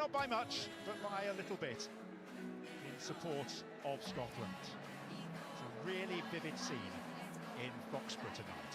not by much, but by a little bit, in support of Scotland. It's a really vivid scene in Foxborough tonight.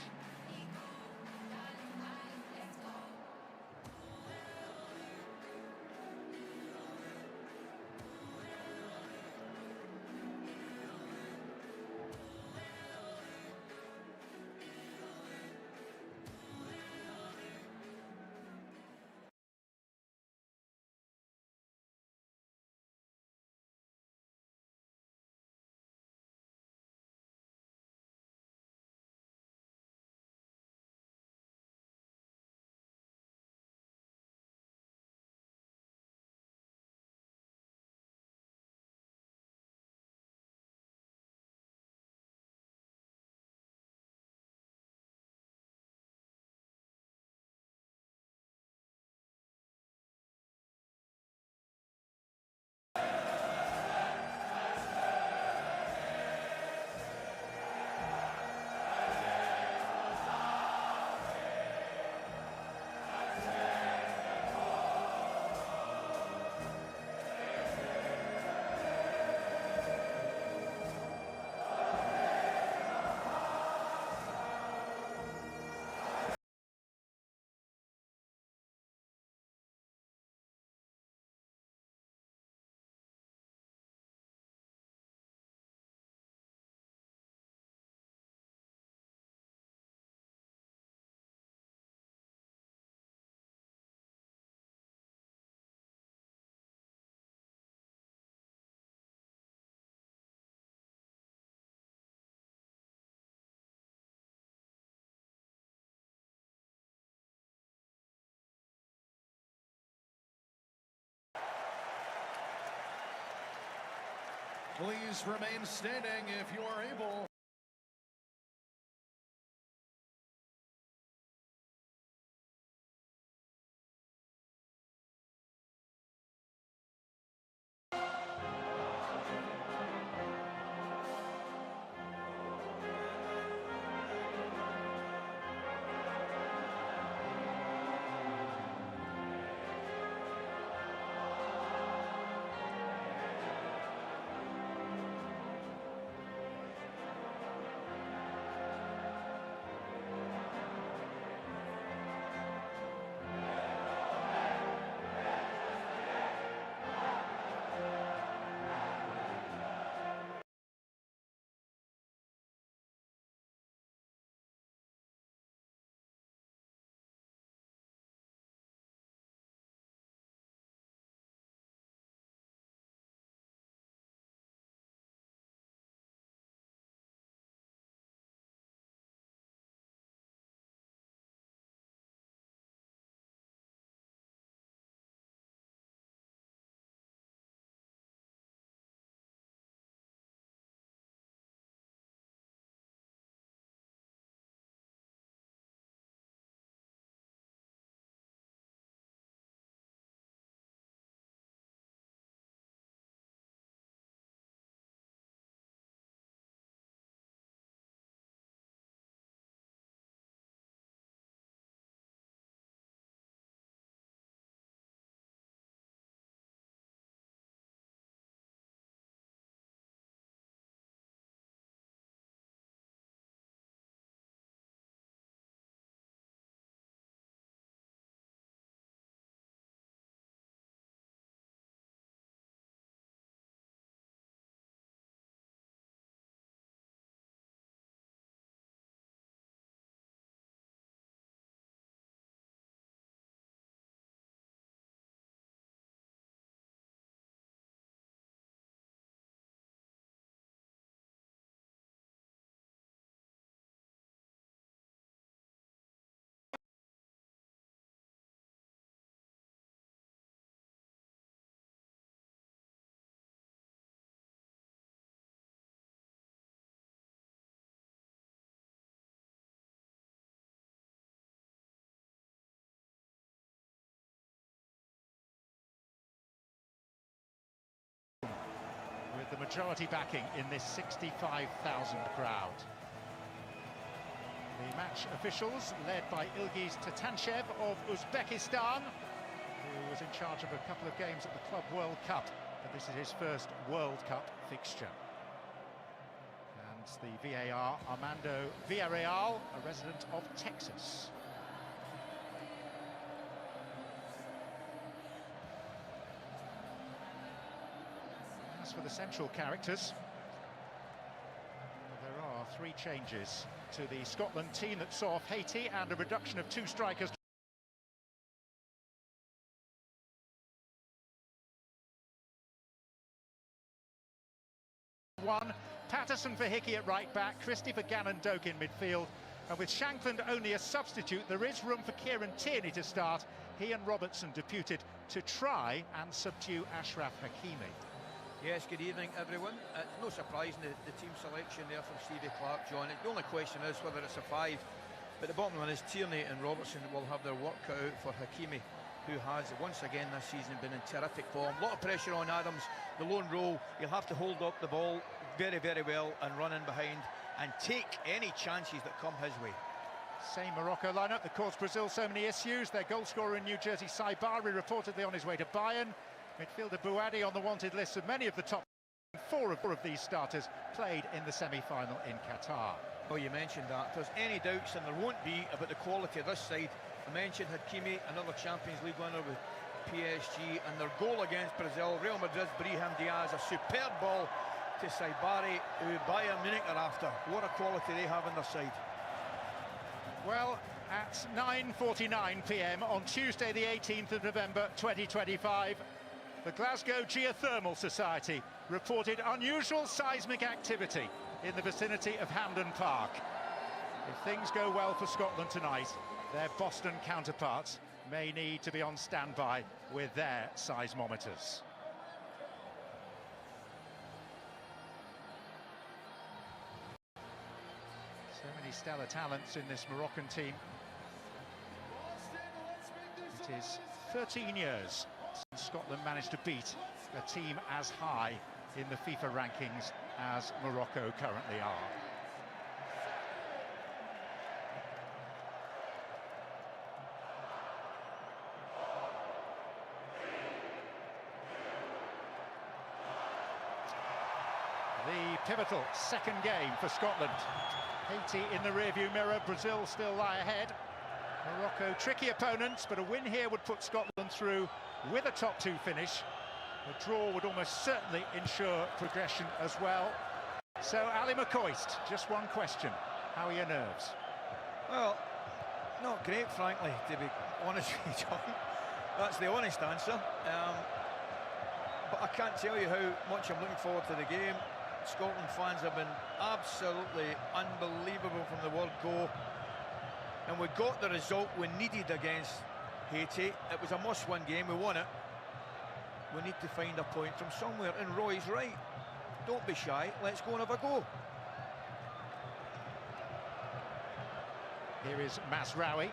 Please remain standing if you are able. With the majority backing in this 65,000 crowd. The match officials, led by Ilgiz Tatanchev of Uzbekistan, who was in charge of a couple of games at the Club World Cup, but this is his first World Cup fixture. And the VAR, Armando Villarreal, a resident of Texas. As for the central characters, there are 3 changes to the Scotland team that saw off Haiti and a reduction of 2 strikers. One, Patterson for Hickey at right back, Christie for Gannon Doak in midfield, and with Shankland only a substitute, there is room for Kieran Tierney to start. He and Robertson deputed to try and subdue Ashraf Hakimi. Yes, good evening everyone. No surprise in the team selection there from Stevie Clarke, John. The only question is whether it's a 5, but the bottom line is Tierney and Robertson will have their work cut out for Hakimi, who has once again this season been in terrific form. A lot of pressure on Adams, the lone role. He'll have to hold up the ball very, very well and run in behind and take any chances that come his way. Same Morocco lineup that caused Brazil so many issues. Their goal scorer in New Jersey, Saibari, reportedly on his way to Bayern. Midfielder Bouadi on the wanted list of many of the top 4 of these starters played in the semi-final in Qatar. Oh, you mentioned that. If there's any doubts, and there won't be, about the quality of this side, I mentioned Hakimi, another Champions League winner with PSG, and their goal against Brazil, Real Madrid's Brahim Diaz, a superb ball to Saibari, who Bayern Munich are after. What a quality they have on their side. Well, at 9:49 p.m. on Tuesday the 18th of November 2025, the Glasgow Geothermal Society reported unusual seismic activity in the vicinity of Hampden Park. If things go well for Scotland tonight, their Boston counterparts may need to be on standby with their seismometers. So many stellar talents in this Moroccan team. It is 13 years since Scotland managed to beat a team as high in the FIFA rankings as Morocco currently are. The pivotal second game for Scotland. Haiti in the rearview mirror, Brazil still lie ahead. Morocco tricky opponents, but a win here would put Scotland through with a top 2 finish. A draw would almost certainly ensure progression as well. So Ali McCoist, just one question: how are your nerves? Well, not great, frankly, to be honest with you, John. That's the honest answer. But I can't tell you how much I'm looking forward to the game. Scotland fans have been absolutely unbelievable from the word go. And we got the result we needed against Haiti. It was a must-win game, we won it. We need to find a point from somewhere, and Roy's right. Don't be shy, let's go and have a go. Here is Mazraoui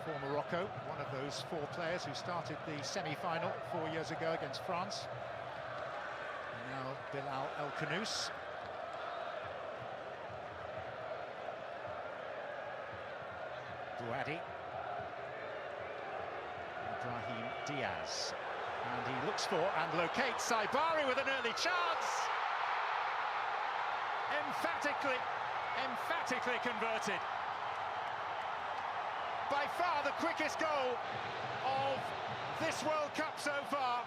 for Morocco, one of those 4 players who started the semi-final 4 years ago against France. And now Bilal El Khanous. Bouadi. Brahim Diaz. And he looks for and locates Saibari with an early chance. Emphatically converted. By far the quickest goal of this World Cup so far.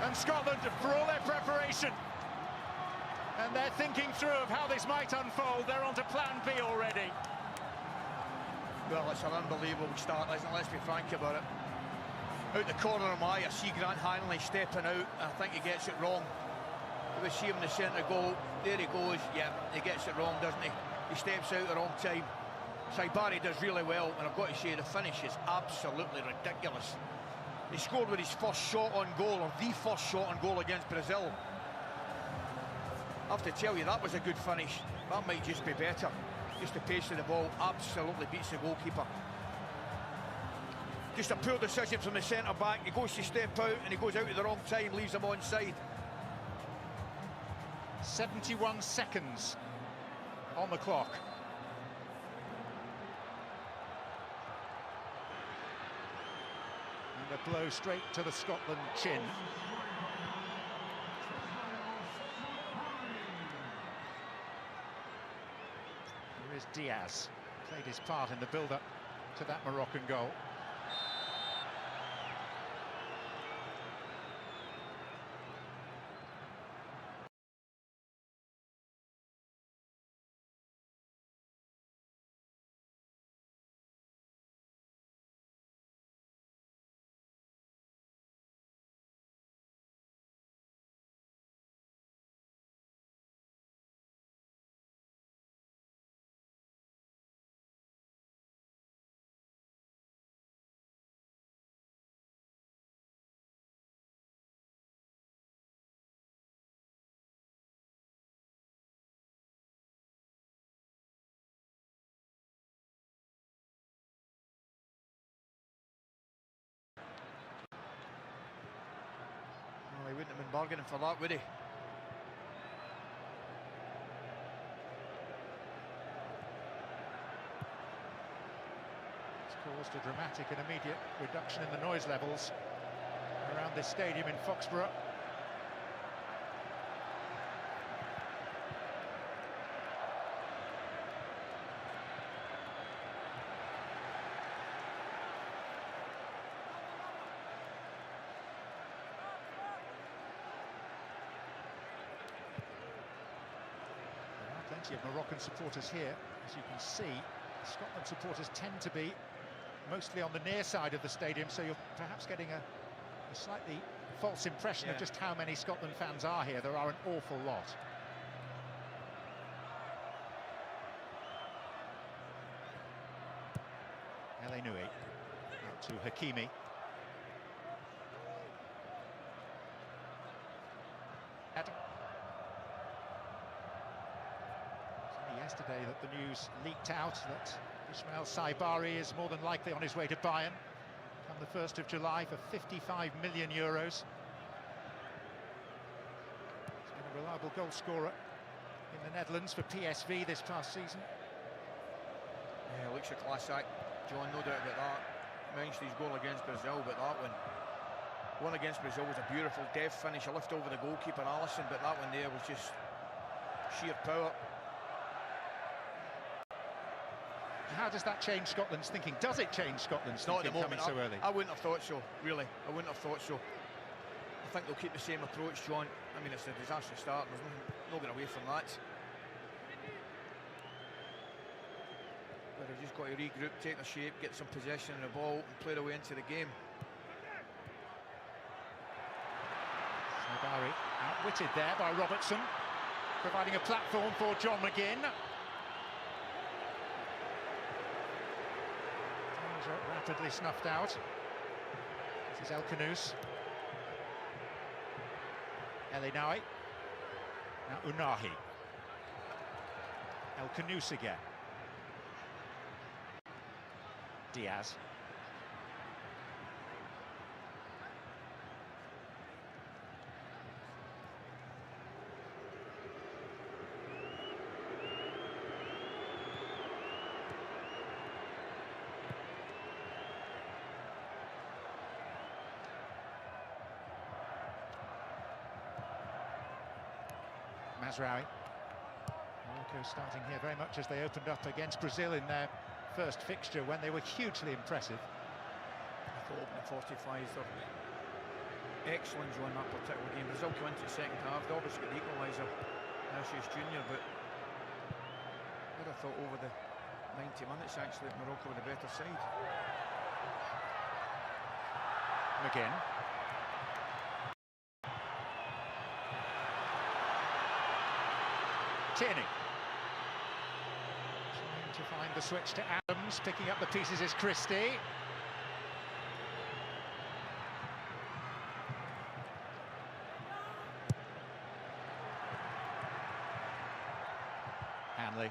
And Scotland, for all their preparation and their thinking through of how this might unfold, they're on to plan B already. Well, it's an unbelievable start, isn't it? Let's be frank about it. Out the corner of my eye, I see Grant Hanley stepping out. I think he gets it wrong. We see him in the centre goal. There he goes. Yeah, he gets it wrong, doesn't he? He steps out at the wrong time. Saibari does really well, and I've got to say the finish is absolutely ridiculous. He scored with his first shot on goal, or the first shot on goal against Brazil. I have to tell you, that was a good finish. That might just be better. Just the pace of the ball absolutely beats the goalkeeper. Just a poor decision from the centre-back. He goes to step out and he goes out at the wrong time, leaves him onside. 71 seconds on the clock. And a blow straight to the Scotland chin. Here is Diaz, played his part in the build-up to that Moroccan goal. He wouldn't have been bargaining for that, would he? It's caused a dramatic and immediate reduction in the noise levels around this stadium in Foxborough. Plenty of Moroccan supporters here, as you can see. Scotland supporters tend to be mostly on the near side of the stadium, so you're perhaps getting a slightly false impression of just how many Scotland fans are here. There are an awful lot. El Nui out to Hakimi. Yesterday that the news leaked out that Ismail Saibari is more than likely on his way to Bayern come the 1st of July for €55 million. He's been a reliable goal scorer in the Netherlands for PSV this past season. Yeah, looks a class act, John, no doubt about that. Mentioned his goal against Brazil, but that one against Brazil was a beautiful deft finish, a lift over the goalkeeper Alisson, but that one there was just sheer power. How does that change Scotland's thinking? Does it change Scotland's thinking coming so early? I wouldn't have thought so, really. I wouldn't have thought so. I think they'll keep the same approach, John. I mean, it's a disastrous start. There's no getting away from that. But they've just got to regroup, take their shape, get some possession of the ball and play their way into the game. Saibari outwitted there by Robertson, providing a platform for John McGinn. Rapidly snuffed out. This is El Khanous. El Nui. Now Unahi. El Khanous again. Diaz. Mazraoui. Morocco starting here very much as they opened up against Brazil in their first fixture when they were hugely impressive. I thought opening 45 were excellent on that particular game. Brazil came into the second half, they obviously got the equaliser, Vinicius Junior, but I would have thought over the 90 minutes actually that Morocco were the better side. McGinn. Tierney. Trying to find the switch to Adams, picking up the pieces is Christie. Hanley.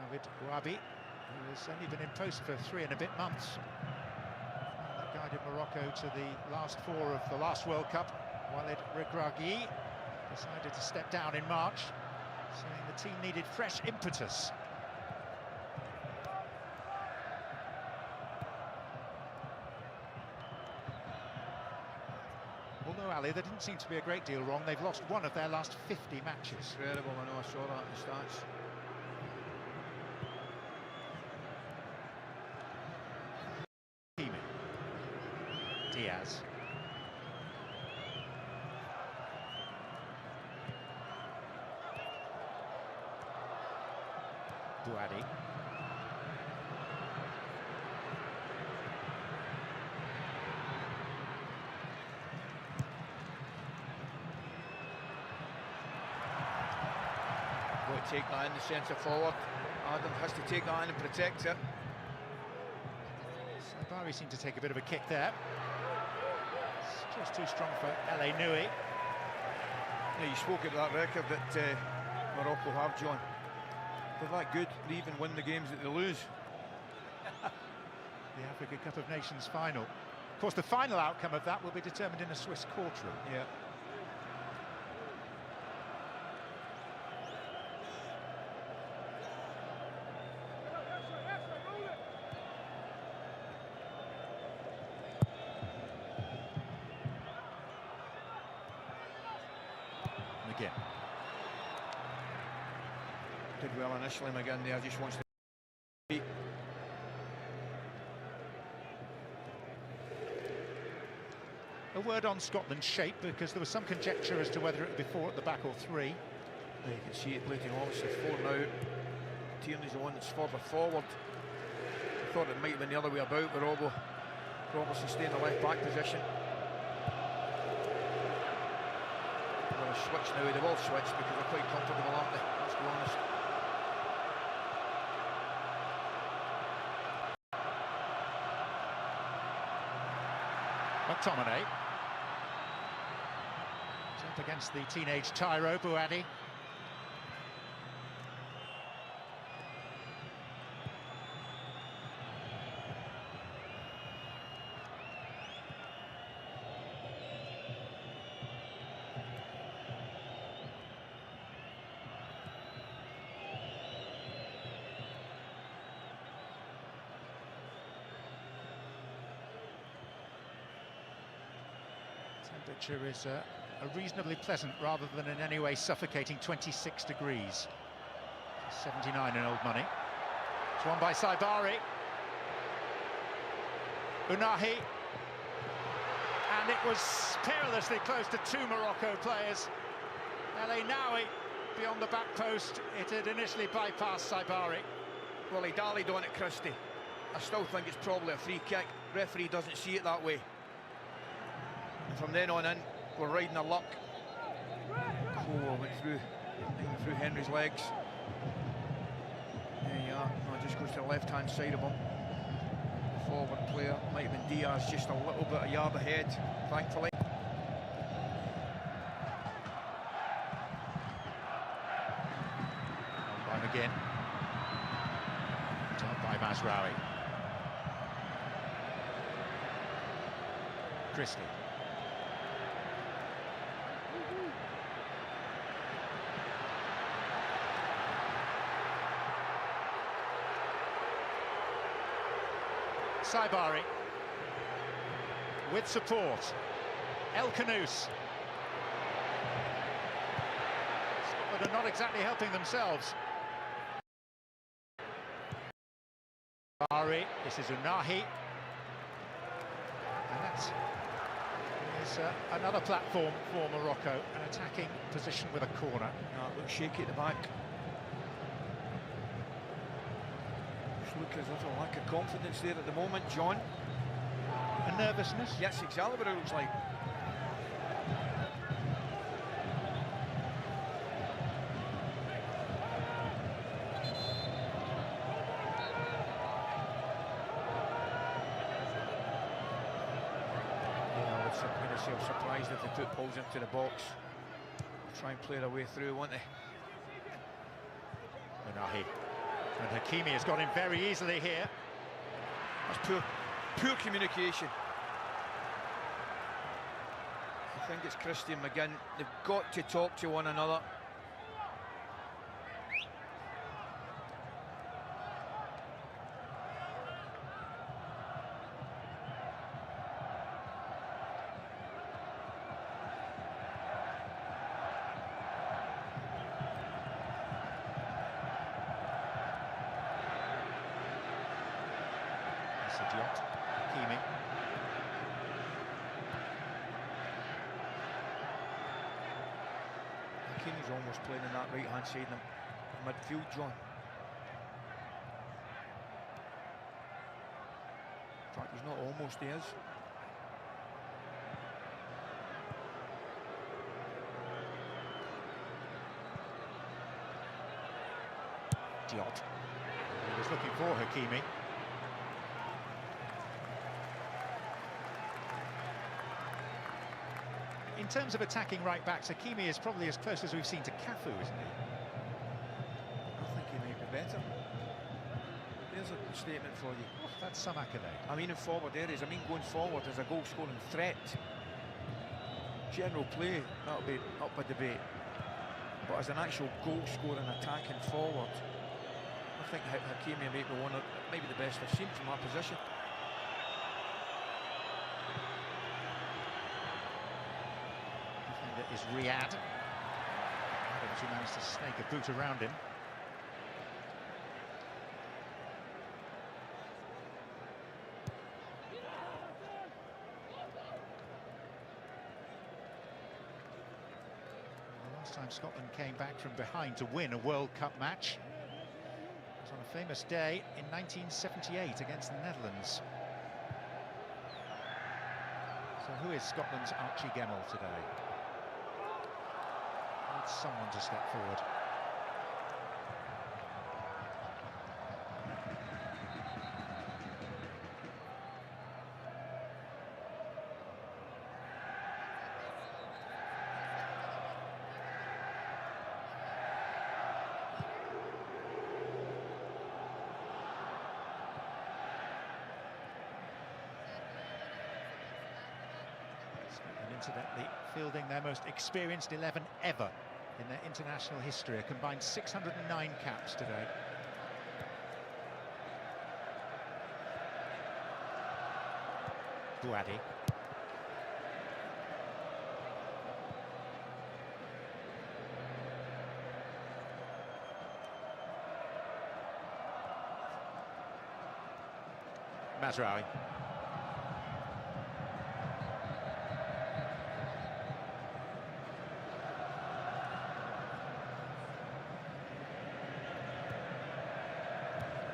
Mohamed Ouabi, who has only been in post for 3 and a bit months. That guided Morocco to the last 4 of the last World Cup. Walid Regragui decided to step down in March, saying the team needed fresh impetus. Although, Ali, there didn't seem to be a great deal wrong. They've lost one of their last 50 matches. Incredible, I know, I saw that in the stats. Diaz. Buadi. Got to take that in, the centre forward. Adam has to take that in and protect it. Sabari seemed to take a bit of a kick there. It's just too strong for LA Nui. Yeah, you spoke about that record that Morocco have, John. They're that good, they even win the games that they lose. The Africa Cup of Nations final. Of course, the final outcome of that will be determined in a Swiss courtroom. Yeah. Again. Did well initially, McGinn there, just wants to beat. A word on Scotland's shape, because there was some conjecture as to whether it would be 4 at the back or 3. You can see it playing obviously 4 now. Tierney's the one that's further forward. I thought it might have been the other way about, but Robertson stay in the left back position. Switch now, they've all switched because they're quite comfortable, aren't they? Let's be honest. McTominay. He's up against the teenage Tyro, Buadi. Temperature is a reasonably pleasant, rather than in any way suffocating, 26 degrees. 79 in old money. It's won by Saibari. Unahi. And it was perilously close to 2 Morocco players. LA Noui beyond the back post. It had initially bypassed Saibari. Well, he dallied on it, Christie. I still think it's probably a free kick. Referee doesn't see it that way. And from then on in, we're riding the luck. Oh, went through Henry's legs. There you are. No, just goes to the left-hand side of him. The forward player, might have been Diaz, just a little bit a yard ahead, thankfully. On again. Top by Mazraoui. Christie. Saibari with support. El Canouse. Scotland are not exactly helping themselves. Saibari, this is Unahi. And that's another platform for Morocco, an attacking position with a corner. No, it looks shaky at the back. Look, there's a little lack of confidence there at the moment, John. A nervousness? Yes, exactly what it looks like. Yeah, it's I'm surprised if they put balls into the box. Try and play their way through, won't they? Unahi. And Hakimi has got in very easily here. That's poor communication. I think it's Christian McGinn. They've got to talk to one another. Hakimi. Hakimi's almost playing in that right-hand side in the midfield, John. In fact, he's not almost, he is. Diop. He was looking for Hakimi. In terms of attacking right-backs, Hakimi is probably as close as we've seen to Cafu, isn't he? I think he may be better. There's a statement for you. Oh, that's some accolade. I mean in forward areas, I mean going forward as a goal-scoring threat. General play, that'll be up for debate. But as an actual goal-scoring attacking forward, I think Hakimi may be one of, maybe the best I've seen from that position. Is Riyad. She managed to snake a boot around him. The last time Scotland came back from behind to win a World Cup match was on a famous day in 1978 against the Netherlands. So who is Scotland's Archie Gemmill today? Someone to step forward. And incidentally, fielding their most experienced 11 ever in their international history, a combined 609 caps today. Bouadi. Mazraoui.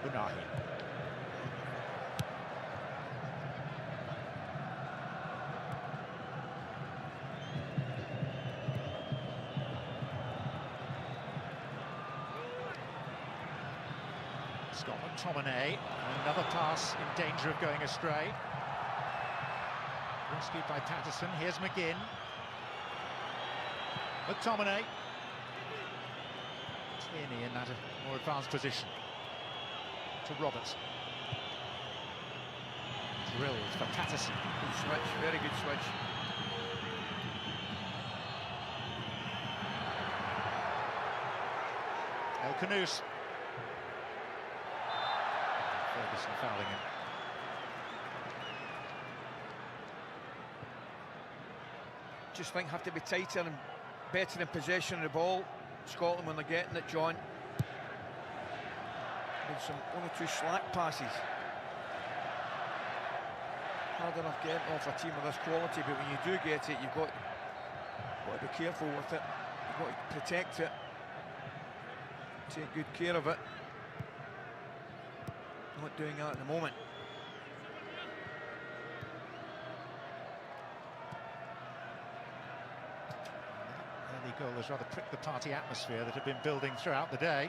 Unahi. Scotland, Tominay, another pass in danger of going astray. Rescued by Patterson, here's McGinn. McTominay. Tierney in that more advanced position. To Roberts. Drilled for Patterson. Good switch, very good switch. El Khanous. Ferguson fouling him. Just think have to be tighter and better in possession of the ball. Scotland when they're getting it, John. Some one or two slack passes. Hard enough getting off a team of this quality, but when you do get it, you've got to be careful with it. You've got to protect it. Take good care of it. Not doing that at the moment. Early goal has rather pricked the party atmosphere that had been building throughout the day.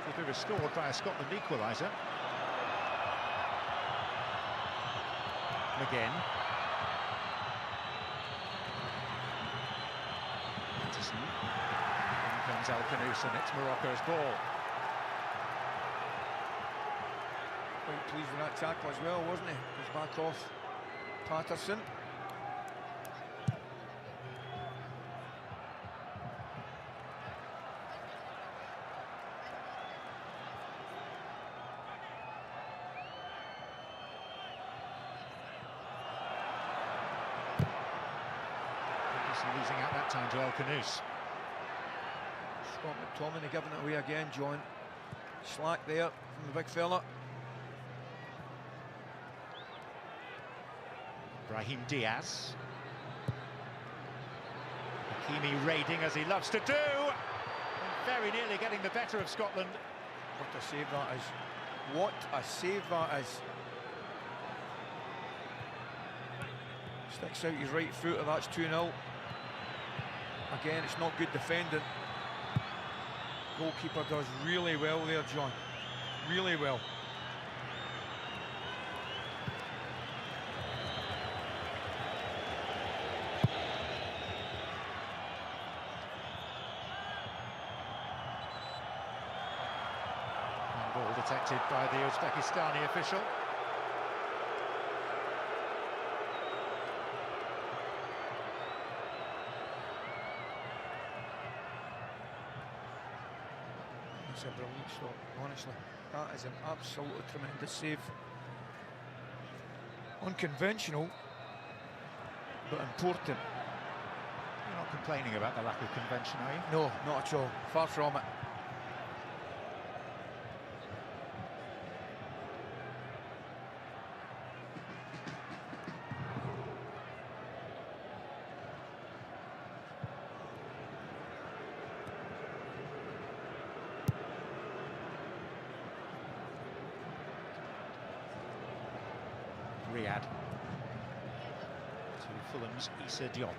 Will be restored by a Scotland equaliser. McGinn. Patterson. In comes El Khanous, and it's Morocco's ball. Quite pleased with that tackle as well, wasn't he? Goes back off Patterson. losing out that time to El Canouse. Scott McTominay giving it away again, John. Slack there from the big fella. Brahim Diaz. Hakimi raiding as he loves to do. And very nearly getting the better of Scotland. What a save that is. What a save that is. Sticks out his right foot, and that's 2-0. Again, it's not good defending. Goalkeeper does really well there, John. Really well. Ball detected by the Uzbekistani official. It's a brilliant stop, honestly. That is an absolutely tremendous save. Unconventional, but important. You're not complaining about the lack of convention, are you? No, not at all. Far from it. Riyadh to Fulham's Issa Diop.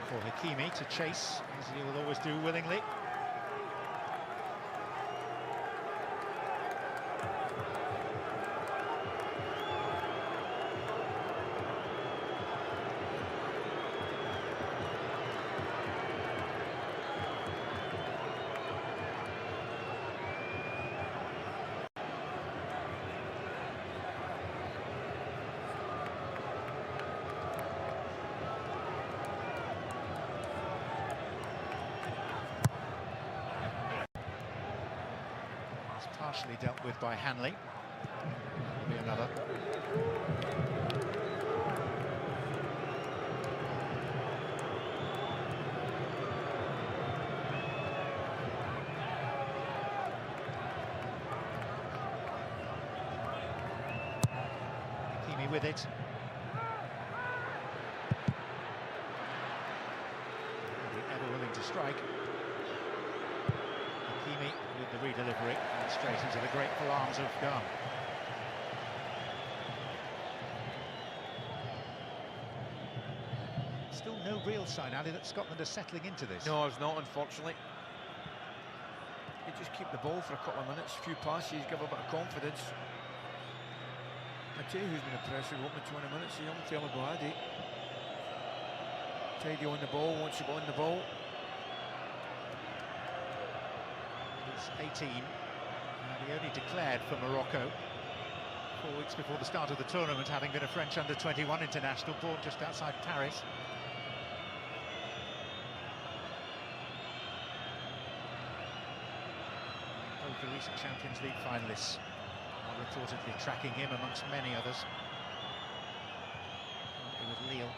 For Hakimi to chase, as he will always do willingly. Partially dealt with by Hanley. Be another. Hakimi with it. Ever willing to strike. Hakimi with the redelivery and straight into the grateful arms of Gunn. Still no real sign, Ali, that Scotland are settling into this. No, it's not, unfortunately. You just keep the ball for a couple of minutes, a few passes, give a bit of confidence. I tell you who's been impressive over 20 minutes, the young fella Boadi. Tidy on the ball, wants to go on the ball. He's 18, and he only declared for Morocco 4 weeks before the start of the tournament, having been a French under-21 international born just outside Paris. Both the recent Champions League finalists are reportedly tracking him amongst many others. Currently with Lille.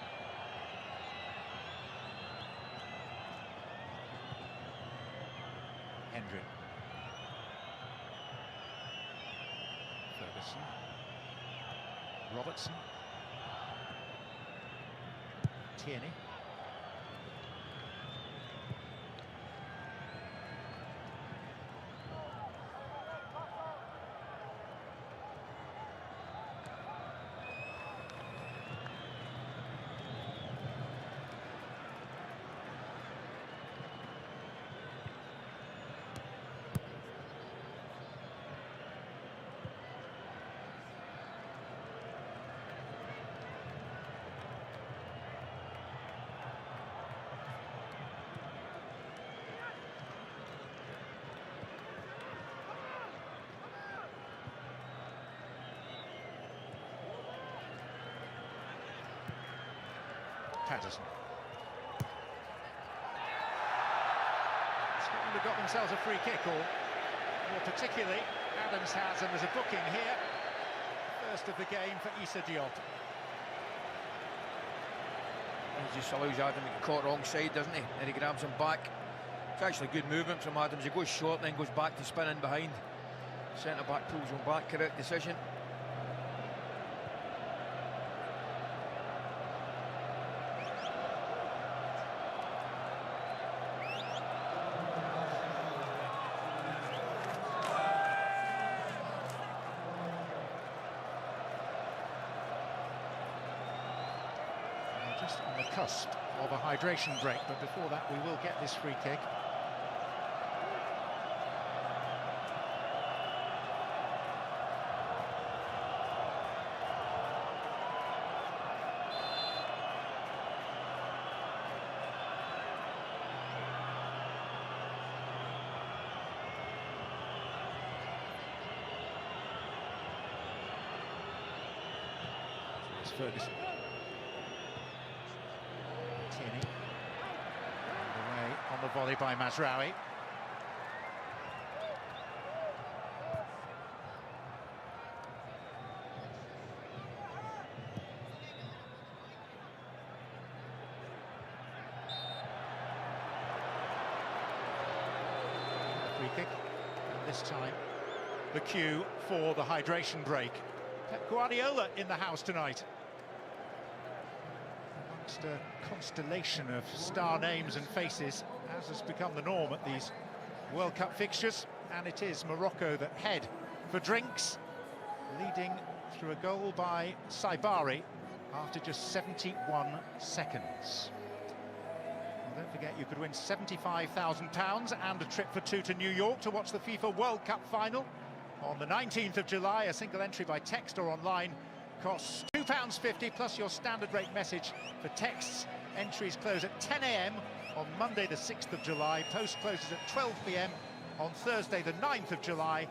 Hendry. Ferguson. Robertson. Tierney. Patterson. Scotland have got themselves a free kick, or more particularly, Adams has, and there's a booking here. First of the game for Issa Diop. He just allows Adam to get caught wrong side, doesn't he? And he grabs him back. It's actually good movement from Adams. He goes short, then goes back to spin in behind. Centre back pulls him back. Correct decision. Just on the cusp of a hydration break, but before that we will get this free kick. It's Ferguson. Away on the volley by Mazraoui. Free kick, and this time the cue for the hydration break. Pep Guardiola in the house tonight. Amongst a constellation of star names and faces, as has become the norm at these World Cup fixtures, and it is Morocco that head for drinks, leading through a goal by Saibari after just 71 seconds. Well, don't forget you could win £75,000 and a trip for two to New York to watch the FIFA World Cup final on the 19th of July. A single entry by text or online costs £2.50 plus your standard rate message for texts. Entries close at 10 AM on Monday the 6th of July. Post closes at 12 PM on Thursday the 9th of July.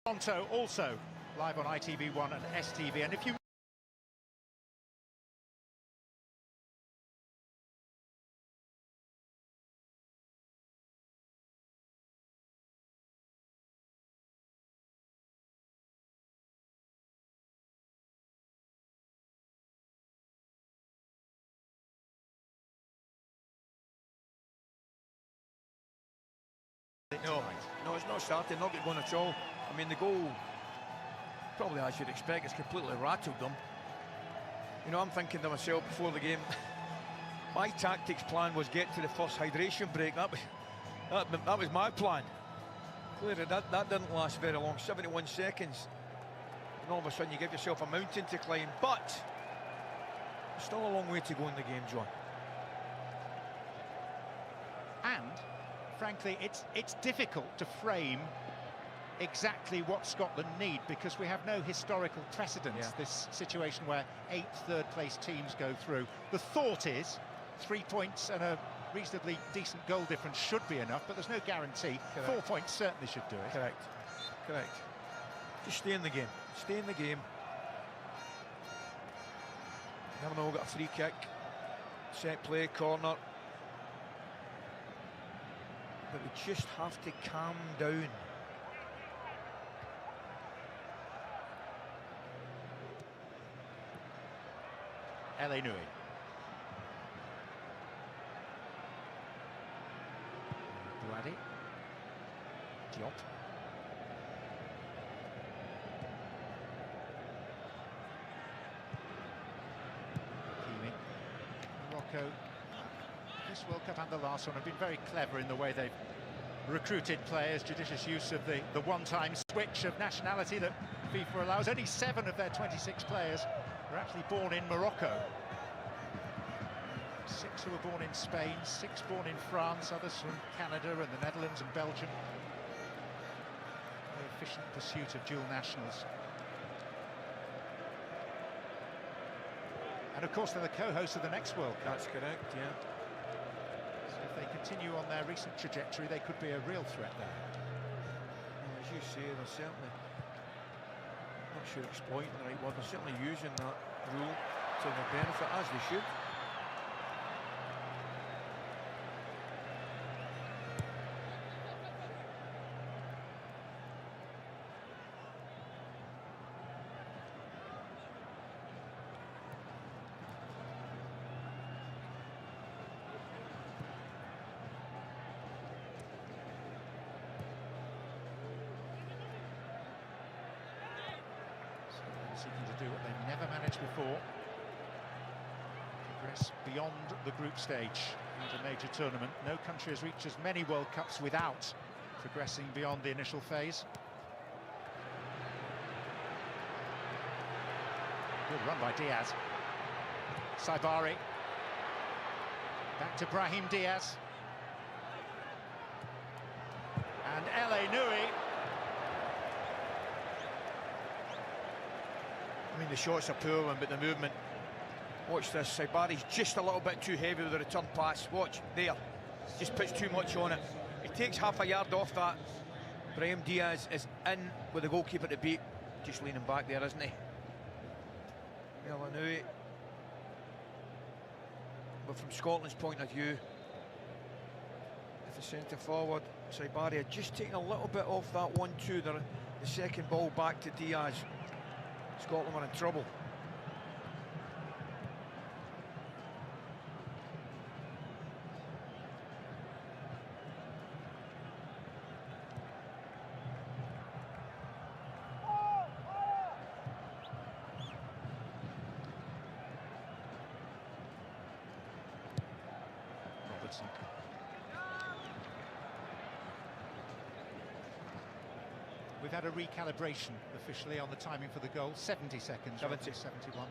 Toronto also live on ITV1 and STV, and if you No, it's not starting, not going at all. I mean, the goal, probably I should expect, it's completely rattled them. You know, I'm thinking to myself before the game, my tactics plan was get to the first hydration break. That was my plan. Clearly, that didn't last very long, 71 seconds. And all of a sudden, you give yourself a mountain to climb. But still a long way to go in the game, John. And frankly, it's difficult to frame exactly what Scotland need, because we have no historical precedence. This situation where 8 third-place teams go through. The thought is 3 points and a reasonably decent goal difference should be enough, but there's no guarantee. Correct. 4 points certainly should do it. Correct. Just stay in the game. Stay in the game. Never know, got a free kick. Set play, corner. But we just have to calm down. El Nui. Buadi. Diop. Morocco, this World Cup and the last one, have been very clever in the way they've recruited players, judicious use of the one-time switch of nationality that FIFA allows. Only 7 of their 26 players are actually born in Morocco. 6 who were born in Spain, 6 born in France, others from Canada and the Netherlands and Belgium. Very efficient pursuit of dual nationals. And of course they're the co-hosts of the next World Cup. That's correct, yeah. So if they continue on their recent trajectory, they could be a real threat there. Well, as you say, they're certainly, I'm not sure exploiting the right word, they're certainly using that rule to their benefit, as they should. Seeking to do what they've never managed before, progress beyond the group stage at a major tournament. No country has reached as many World Cups without progressing beyond the initial phase. Good run by Diaz. Saibari. Back to Brahim Diaz. And El Nui. I mean, the shots are poor one, but the movement. Watch this, Saibari's just a little bit too heavy with the return pass. Watch, there. Just puts too much on it. He takes half a yard off that. Brahim Diaz is in with the goalkeeper to beat. Just leaning back there, isn't he? El Nui. But from Scotland's point of view, if the centre forward, Saibari, had just taken a little bit off that 1-2, the second ball back to Diaz, Scotland were in trouble. Robertson. We've had a recalibration officially on the timing for the goal. 70 seconds. 70. 71.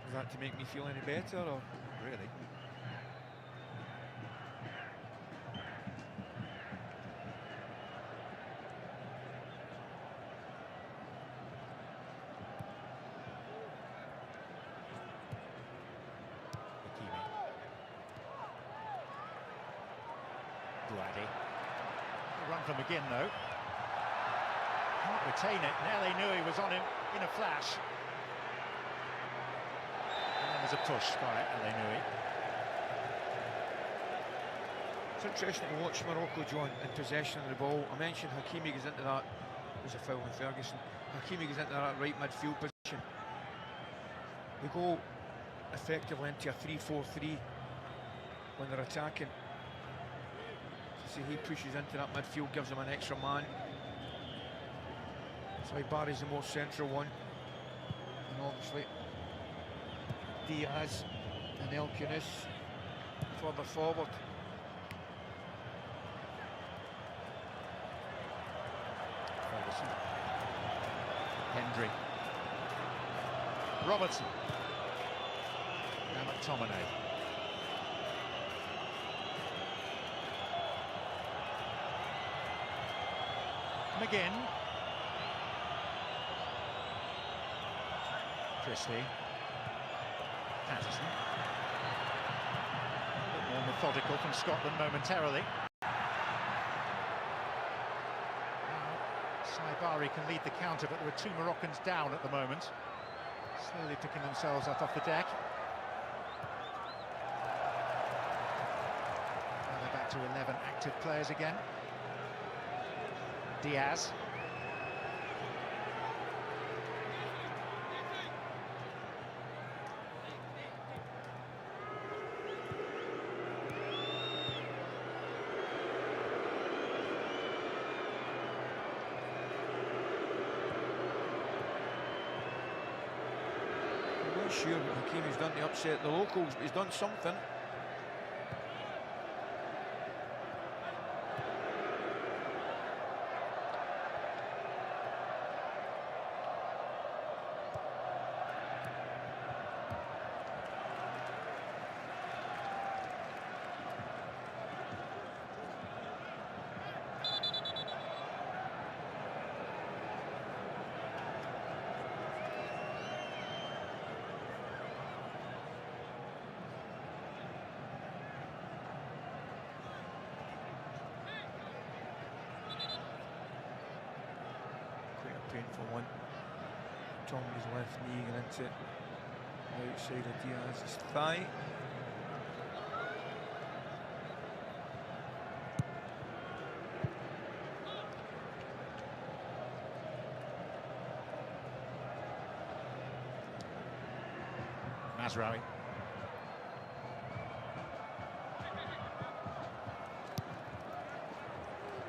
Is that to make me feel any better, or? Really? Buadi. A run from McGinn though. Can't retain it. El Nui was on him in a flash. And then there's a push by El Nui. It's interesting to watch Morocco, John, in possession of the ball. I mentioned Hakimi goes into that. There's a foul on Ferguson. Hakimi goes into that right midfield position. They go effectively into a 3-4-3 when they're attacking. See, he pushes into that midfield, gives him an extra man. Saibari's the more central one. And obviously Diaz and El Nui further forward. Ferguson. Hendry. Robertson. Now McTominay. McGinn. Christie. Patterson. A bit more methodical from Scotland momentarily. Saibari can lead the counter, but there are two Moroccans down at the moment. Slowly picking themselves up off the deck. Now they're back to 11 active players again. Diaz. I'm not sure what Hakimi's done to upset the locals, but he's done something. Painful one. Tommy's left knee and into it. Outside of Diaz's thigh. Mazraoui.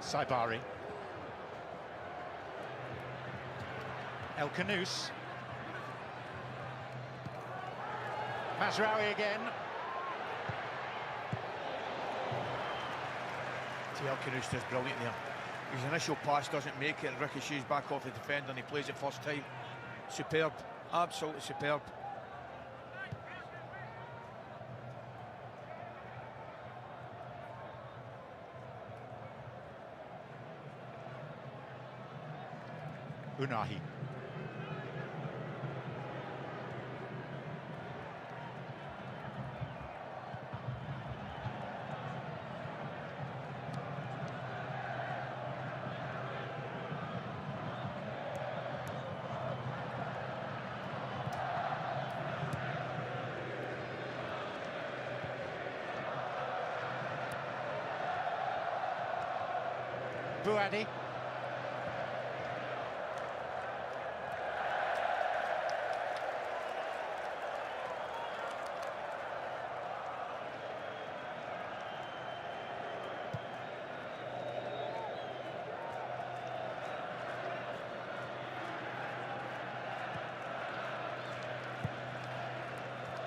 Saibari. El Khanous. Mazraoui again. El Khanous does brilliant there. His initial pass doesn't make it, and ricochets back off the defender, and he plays it first time. Superb, absolutely superb. Unahi. Bouhaddi.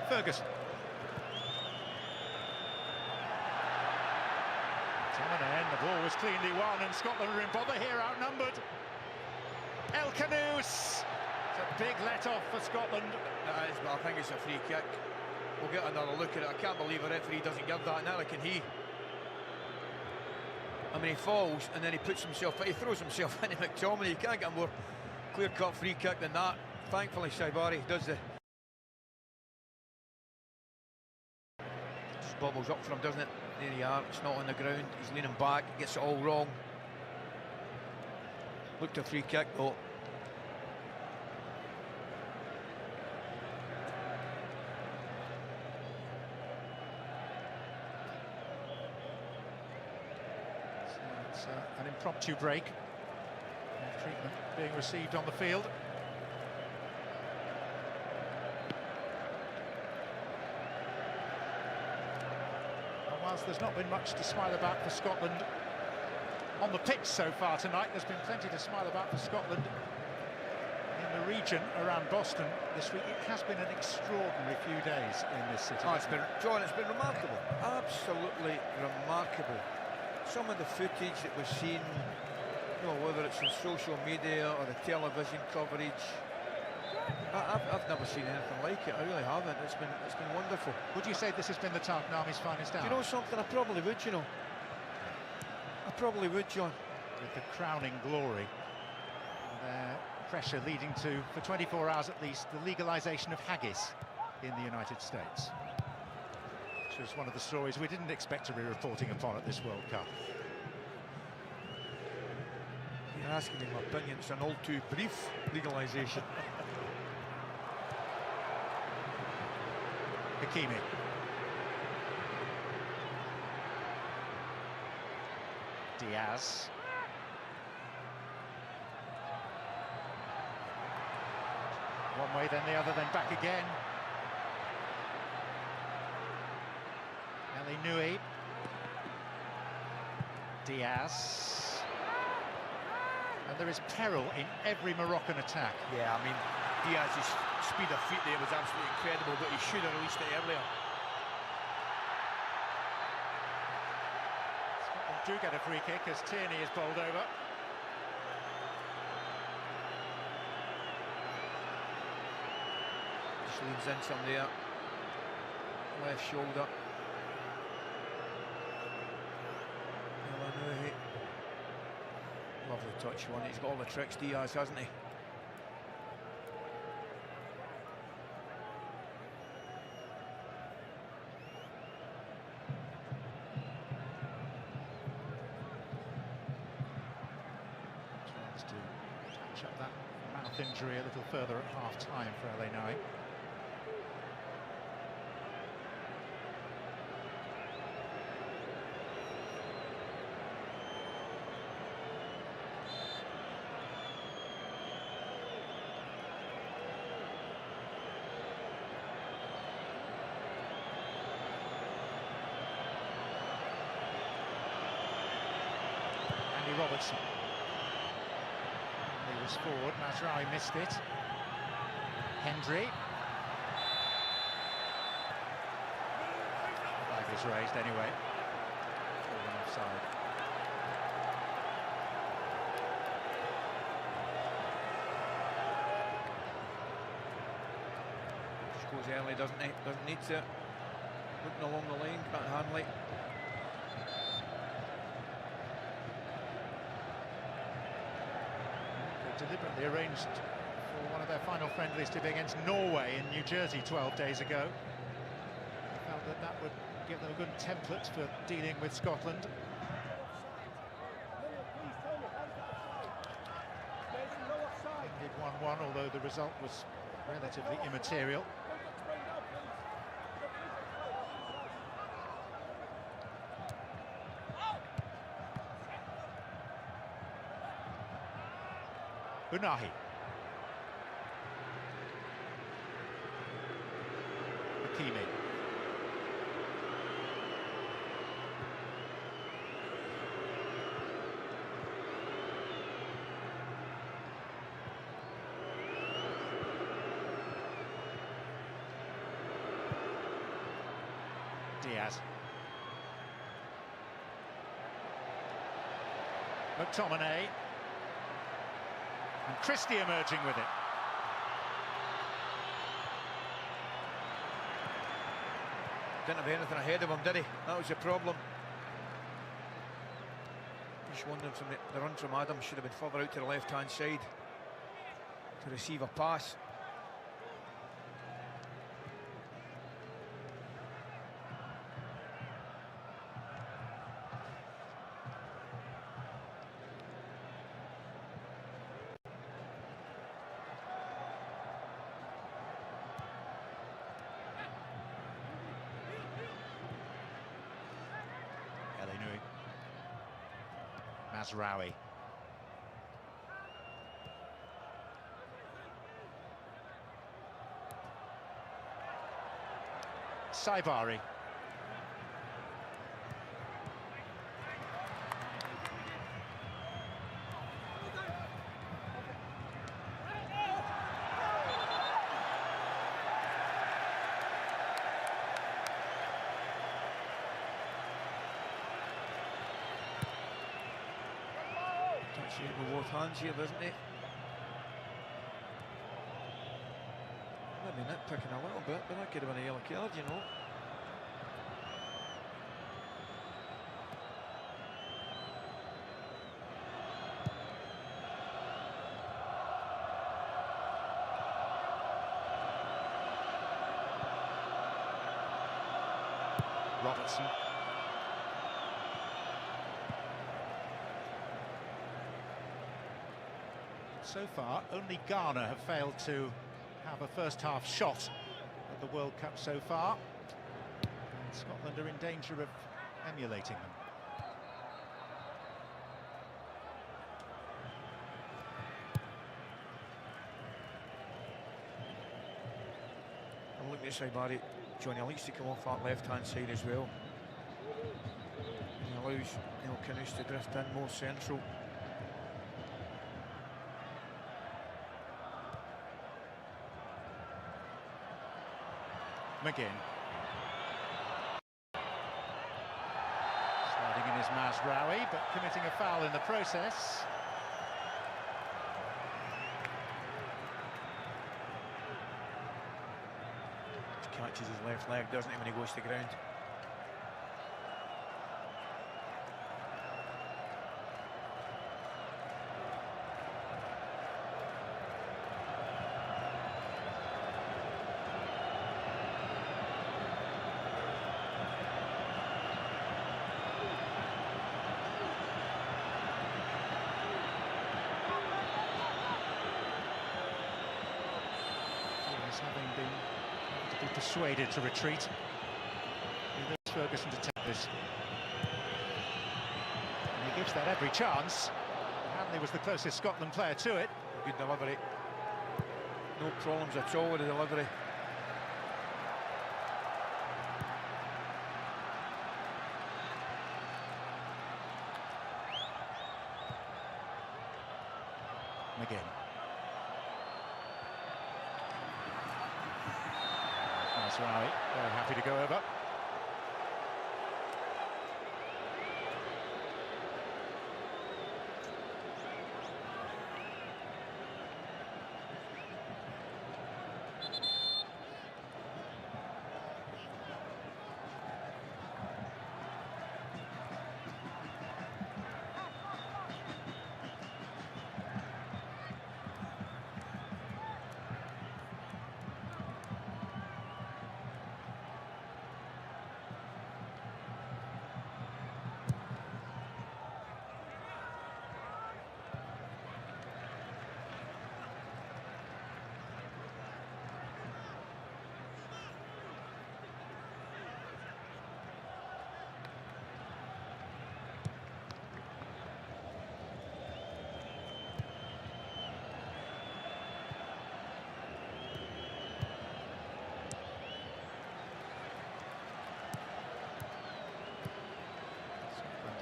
Ferguson. The ball was cleanly won, and Scotland are in bother here, outnumbered. El Khanous. It's a big let-off for Scotland. It is, but I think it's a free kick. We'll get another look at it. I can't believe a referee doesn't give that, neither can he. I mean, he falls and then he puts himself, he throws himself into McTominay. You can't get a more clear-cut free kick than that. Thankfully, Saibari does the... Just bobbles up for him, doesn't it? There you are, it's not on the ground, he's leaning back, gets it all wrong. Looked a free kick though. So it's an impromptu break. Treatment being received on the field. Whilst there's not been much to smile about for Scotland on the pitch so far tonight, there's been plenty to smile about for Scotland in the region around Boston this week. It has been an extraordinary few days in this city. Oh, it's been, John, it's been remarkable, absolutely remarkable. Some of the footage that we've seen, you know, whether it's on social media or the television coverage, I've never seen anything like it. I really haven't. It's been wonderful. Would you say this has been the Tartan Army's finest hour? Do you know something? I probably would, you know. I probably would, John. With the crowning glory, and pressure leading to, for 24 hours at least, the legalisation of haggis. in the United States. Which was one of the stories we didn't expect to be reporting upon at this World Cup. You're asking me my opinion, it's an all too brief legalisation. Hakimi. Diaz. One way, then the other, then back again. Ali Nui. Diaz. And there is peril in every Moroccan attack. Yeah, I mean, Diaz's speed of feet there was absolutely incredible, but he should have released it earlier. Scotland do get a free kick as Tierney is bowled over. Just leans in some there. Left shoulder. Lovely touch one. He's got all the tricks, Diaz, hasn't he? Tries to patch up that mouth injury a little further at half-time for LA Nui. Robertson. He was forward, Mazraoui missed it. Hendry. Flag is raised anyway. Fallen offside. Just goes early, doesn't he? Doesn't need to. Looking along the line, can't handle it. Deliberately arranged for one of their final friendlies to be against Norway in New Jersey 12 days ago. Felt that that would give them a good template for dealing with Scotland. Did 1-1, although the result was relatively immaterial. Unahi. Hakimi. Diaz. McTominay. And Christie emerging with it. Didn't have anything ahead of him, did he? That was the problem. Just wondering from the run from Adam should have been further out to the left-hand side to receive a pass. Mazraoui. Saibari. With both hands here, doesn't he? Maybe nitpicking a little bit, but that could have been a yellow card, you know. Robertson. So far, only Ghana have failed to have a first-half shot at the World Cup so far. And Scotland are in danger of emulating them. I'm looking at this side, Barry. Johnny likes to come off that left-hand side as well. He allows Neil Kynnis to drift in more central. McGinn. Sliding in his Mazraoui, but committing a foul in the process. Catches his left leg, doesn't he, when he goes to ground? Having been to be persuaded to retreat. He leaves Ferguson to take this. And he gives that every chance. Hanley was the closest Scotland player to it. Good delivery. No problems at all with the delivery. McGinn. Mazraoui, very happy to go over.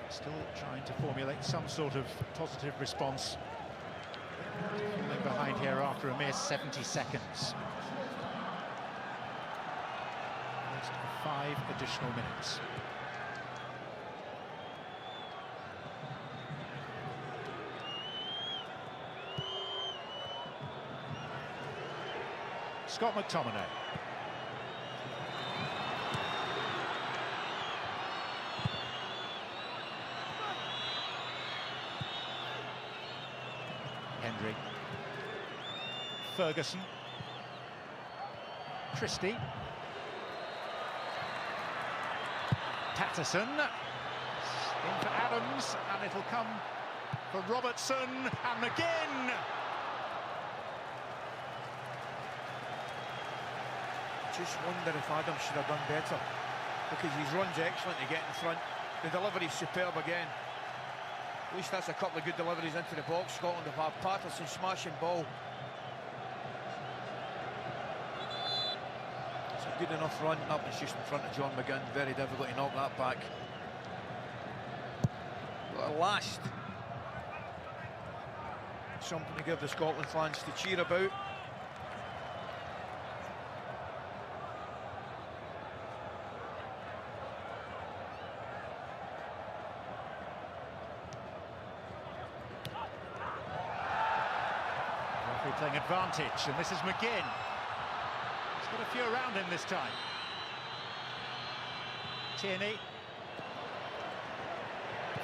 Still trying to formulate some sort of positive response. Falling behind here after a mere 70 seconds. Almost 5 additional minutes. Scott McTominay. Hendry. Ferguson. Christie. Patterson. In for Adams, and it'll come for Robertson and McGinn. Just wonder if Adams should have done better, because his run's excellent to get in front. The delivery's superb again. At least that's a couple of good deliveries into the box. Scotland have had Patterson smashing ball. It's a good enough run. That was just in front of John McGinn. Very difficult to knock that back. But at last, something to give the Scotland fans to cheer about. Playing advantage, and this is McGinn. He's got a few around him this time. Tierney.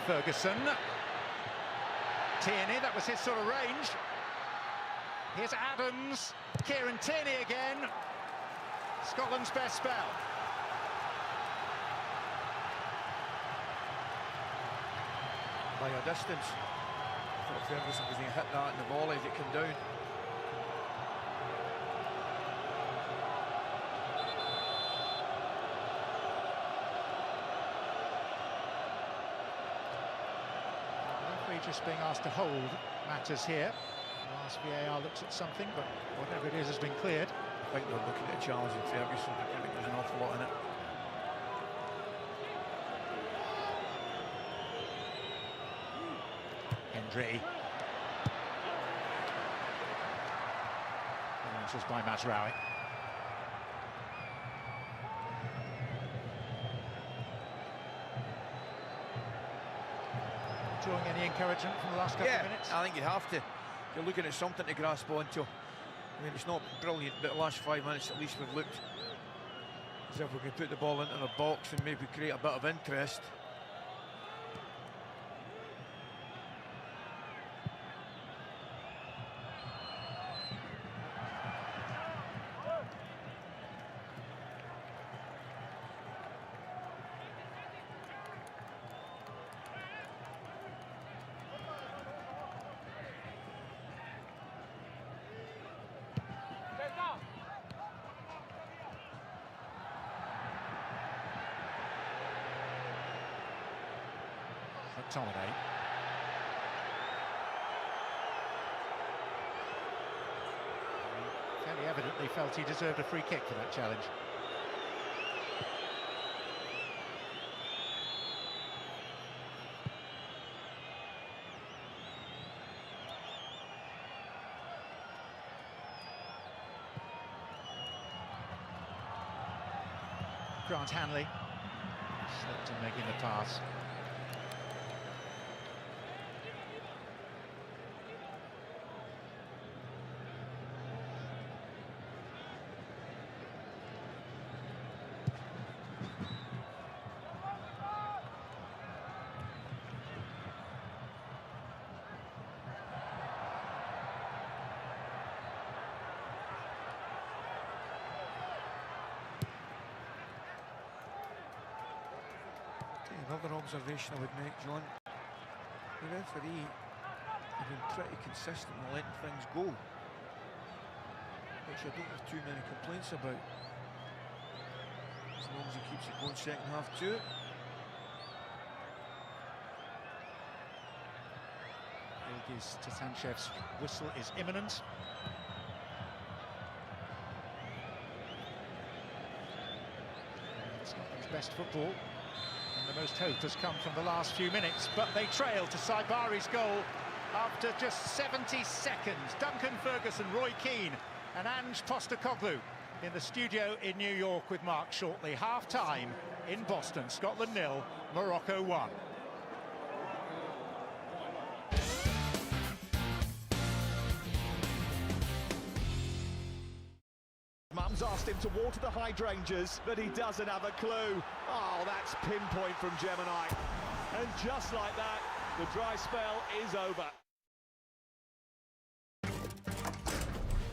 Ferguson. Tierney, that was his sort of range. Here's Adams. Kieran Tierney again. Scotland's best spell. by a distance. I thought Ferguson was going to hit that in the volley as it came down. Just being asked to hold matters here. The last VAR looks at something, but whatever it is has been cleared. I think they're looking at a challenge in Ferguson. I think there's an awful lot in it. Hendry. This was by Mazraoui. Drawing any encouragement from the last couple of minutes? I think you have to. You're looking at something to grasp onto. I mean, it's not brilliant, but the last 5 minutes at least we've looked as if we can put the ball into the box and maybe create a bit of interest. McTominay. Fairly evidently felt he deserved a free kick for that challenge. Grant Hanley slipped in making the pass. Another observation I would make, John, the referee has been pretty consistent in letting things go, which I don't have too many complaints about, as long as he keeps it going second half too. Ilgiz Tatanchev's whistle is imminent. It's not his best football. And the most hope has come from the last few minutes, but they trail to Saibari's goal after just 70 seconds. Duncan Ferguson, Roy Keane and Ange Postecoglou in the studio in New York with Mark shortly. Half-time in Boston, Scotland 0, Morocco 1. Mum's asked him to water the hydrangeas, but he doesn't have a clue. Oh, that's pinpoint from Gemini. And just like that, the dry spell is over.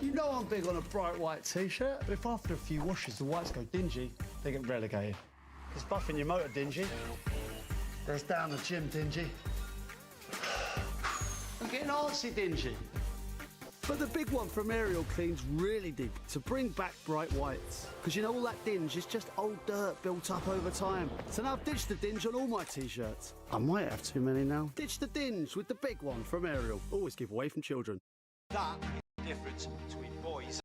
You know I'm big on a bright white t-shirt, but if after a few washes the whites go dingy, they get relegated. It's buffing your motor dingy. There's down the gym dingy. I'm getting artsy dingy. But the big one from Ariel cleans really deep to bring back bright whites. Because you know all that dinge is just old dirt built up over time. So now ditch the dinge on all my t-shirts. I might have too many now. Ditch the dinge with the big one from Ariel. Always give away from children. That is the difference between boys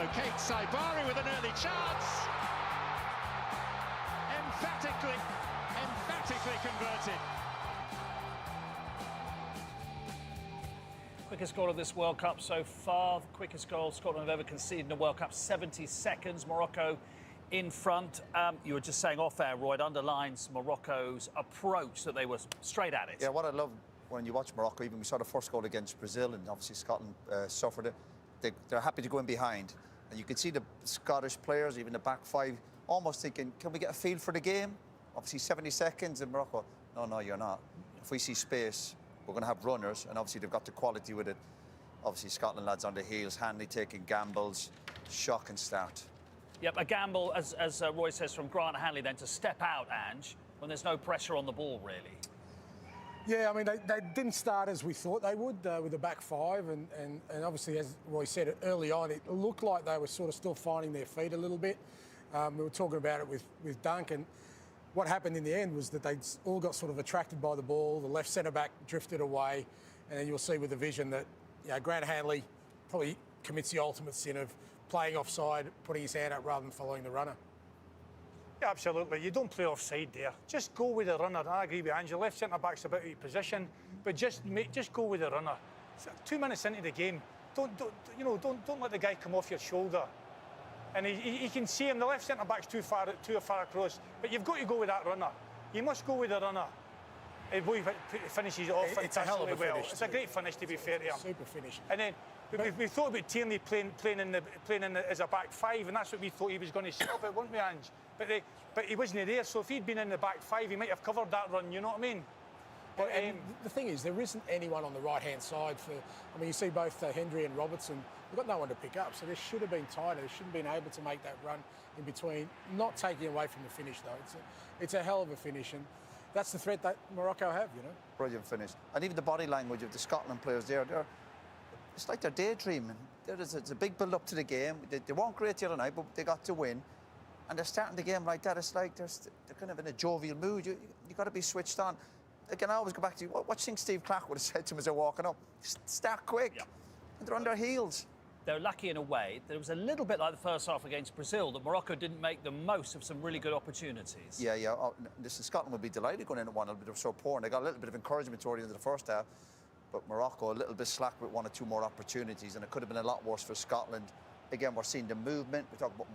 locates Saibari with an early chance. Emphatically converted. Quickest goal of this World Cup so far, the quickest goal Scotland have ever conceded in a World Cup, 70 seconds. Morocco in front. You were just saying off air, Roy, it underlines Morocco's approach, that they were straight at it. Yeah, what I love when you watch Morocco, even we saw the first goal against Brazil, and obviously Scotland suffered it. They're happy to go in behind. And you can see the Scottish players, even the back five, almost thinking, can we get a feel for the game? Obviously 70 seconds in Morocco. No, you're not. If we see space, we're going to have runners, and obviously they've got the quality with it. Obviously Scotland lads on the heels, Hanley taking gambles, shock and start. Yep, a gamble, as Roy says, from Grant Hanley then to step out, Ange, when there's no pressure on the ball, really. Yeah, I mean, they didn't start as we thought they would with the back five, and obviously, as Roy said early on, it looked like they were sort of still finding their feet a little bit. We were talking about it with Duncan. What happened in the end was that they all got sort of attracted by the ball. The left centre-back drifted away, and then you'll see with the vision that Grant Hanley probably commits the ultimate sin of playing offside, putting his hand up rather than following the runner. Yeah, absolutely. You don't play offside there. Just go with the runner. I agree with Ange. Left centre back's a bit out of position, but just go with the runner. 2 minutes into the game, don't let the guy come off your shoulder. And he can see him. The left centre back's too far across, but you've got to go with that runner. You must go with the runner. He finishes it off fantastically well. It's a great finish, to be fair to him. Super finish. And then we thought about Tierney playing as a back five, and that's what we thought he was going to set up it, weren't we, Ange? But he wasn't there, so if he'd been in the back five, he might have covered that run, you know what I mean? But the thing is, there isn't anyone on the right-hand side for... I mean, you see both Hendry and Robertson, they've got no one to pick up, so they should have been tighter. They shouldn't have been able to make that run in between, not taking away from the finish, though. It's a hell of a finish, and that's the threat that Morocco have, you know? Brilliant finish. And even the body language of the Scotland players there, it's like they're daydreaming. It's a big build-up to the game. They weren't great the other night, but they got to win. And they're starting the game like that. It's like they're kind of in a jovial mood. You got to be switched on. Again, I always go back to what do you think Steve Clark would have said to them as they're walking up? Start quick. Yeah. And they're on their heels. They're lucky in a way. There was a little bit like the first half against Brazil that Morocco didn't make the most of some really good opportunities. Yeah. Oh, listen, Scotland would be delighted going into one. They were so poor, and they got a little bit of encouragement toward the end of the first half. But Morocco a little bit slack with 1 or 2 more opportunities, and it could have been a lot worse for Scotland. Again, we're seeing the movement. We talk about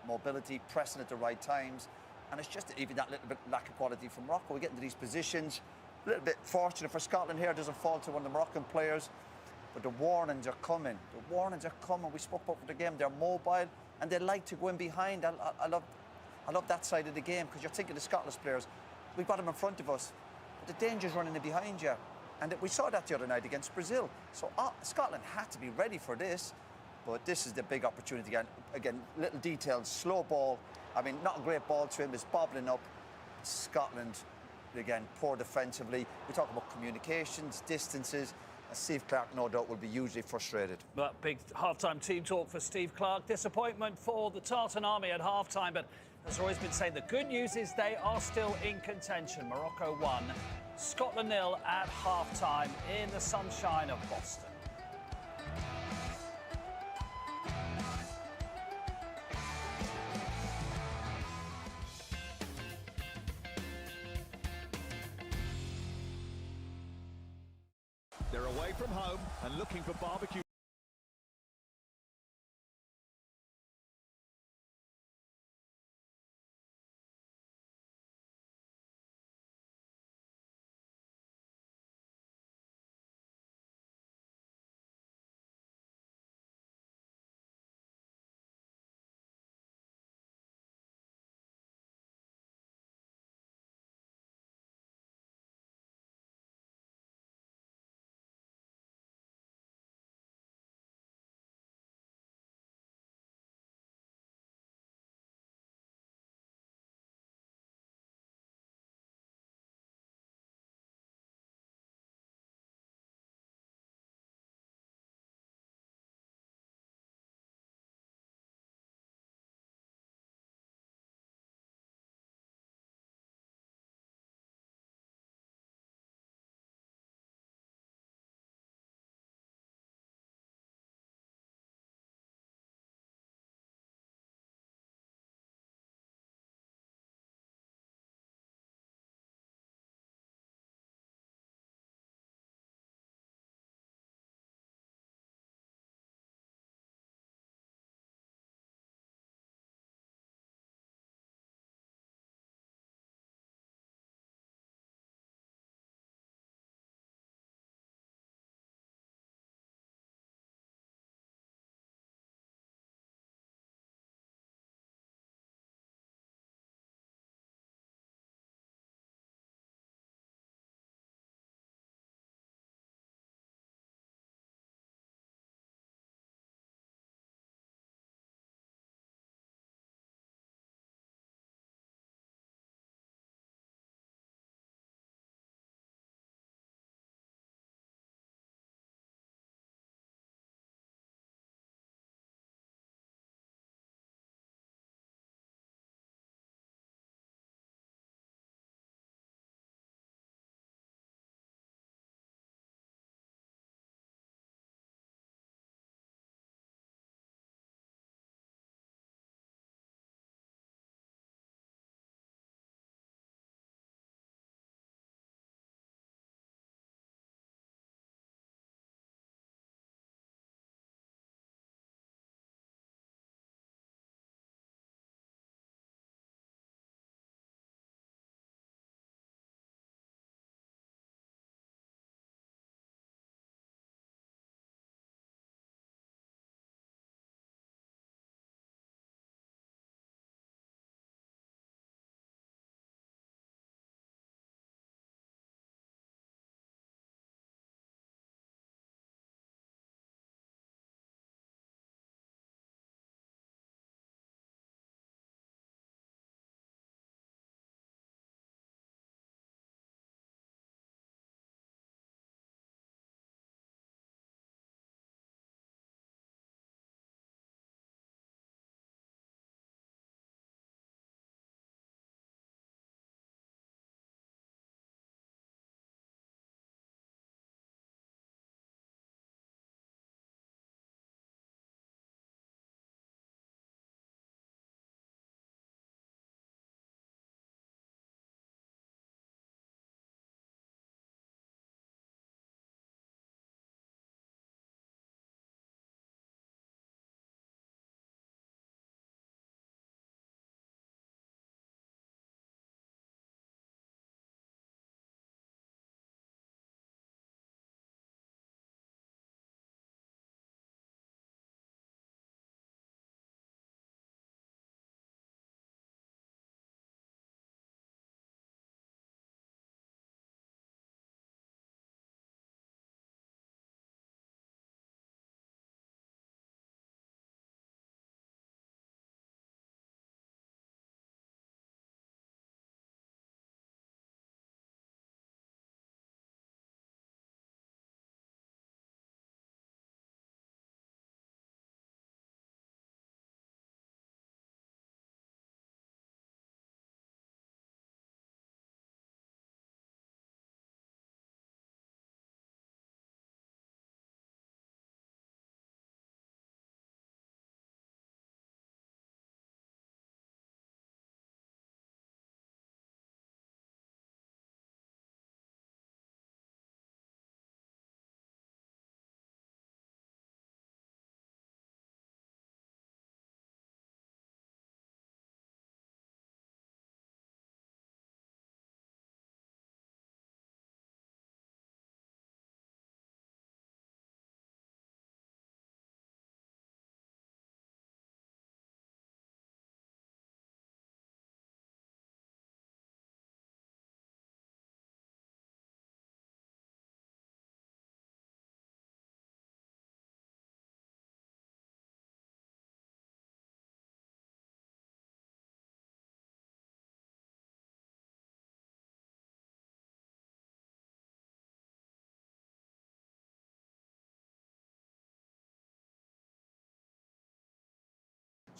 mobility, pressing at the right times, and it's just even that little bit lack of quality from Morocco. We get into these positions, a little bit fortunate for Scotland here. It doesn't fall to one of the Moroccan players, but the warnings are coming. The warnings are coming. We spoke about the game. They're mobile and they like to go in behind. I love that side of the game, because you're thinking the Scottish players, we've got them in front of us, but the danger's running in behind you. And we saw that the other night against Brazil. So Scotland had to be ready for this. But this is the big opportunity. Again, little details, slow ball. I mean, not a great ball to him. It's bobbling up. Scotland, again, poor defensively. We talk about communications, distances. And Steve Clark, no doubt, will be hugely frustrated. But big half-time team talk for Steve Clark. Disappointment for the Tartan Army at half-time. But as always been saying, the good news is they are still in contention. Morocco 1, Scotland 0 at half-time in the sunshine of Boston. They're away from home and looking for barbecue.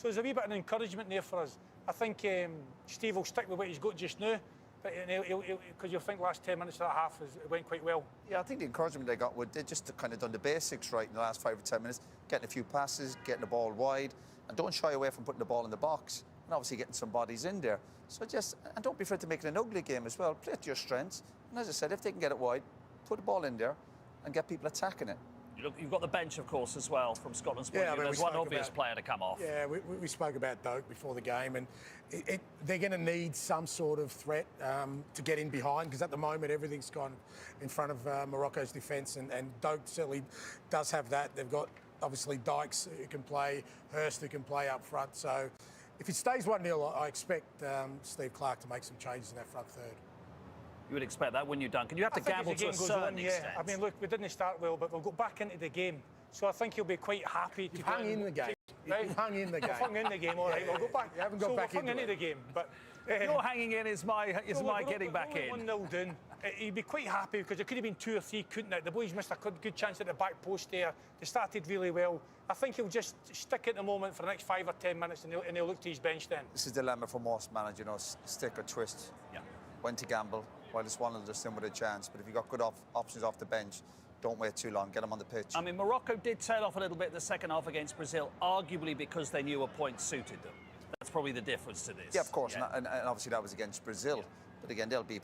So there's a wee bit of encouragement there for us. I think Steve will stick with what he's got just now, but because you'll think last 10 minutes of that half it went quite well. Yeah, I think the encouragement they got they just kind of done the basics right in the last 5 or 10 minutes, getting a few passes, getting the ball wide, and don't shy away from putting the ball in the box, and obviously getting some bodies in there. So and don't be afraid to make it an ugly game as well. Play to your strengths, and as I said, if they can get it wide, put the ball in there and get people attacking it. You've got the bench, of course, as well, from Scotland's point of view. There's one obvious player to come off. Yeah, we spoke about Doak before the game, and they're going to need some sort of threat to get in behind, because at the moment everything's gone in front of Morocco's defence, and Doak certainly does have that. They've got, obviously, Dykes who can play, Hurst who can play up front. So if it stays 1-0, I expect Steve Clark to make some changes in that front third. You would expect that, wouldn't you, Duncan? You have to gamble to a certain extent. I mean, look, we didn't start well, but we'll go back into the game. So I think he'll be quite happy to hang in the game. Right? You've hung in the game. I've hung in the game, all right. We'll go back. You haven't got back into the game. But your hanging in is my getting back in. 1-0 down. He'd be quite happy because it could have been 2 or 3, couldn't it? The boys missed a good chance at the back post there. They started really well. I think he'll just stick at the moment for the next 5 or 10 minutes, and he'll look to his bench then. This is the dilemma for most managers, stick or twist. Yeah. When to gamble. Well, it's one of just in with a chance, but if you've got good options off the bench, don't wait too long, get them on the pitch. I mean, Morocco did tail off a little bit in the second half against Brazil, arguably because they knew a point suited them. That's probably the difference to this. Yeah, of course, yeah. And obviously that was against Brazil. But again, they'll be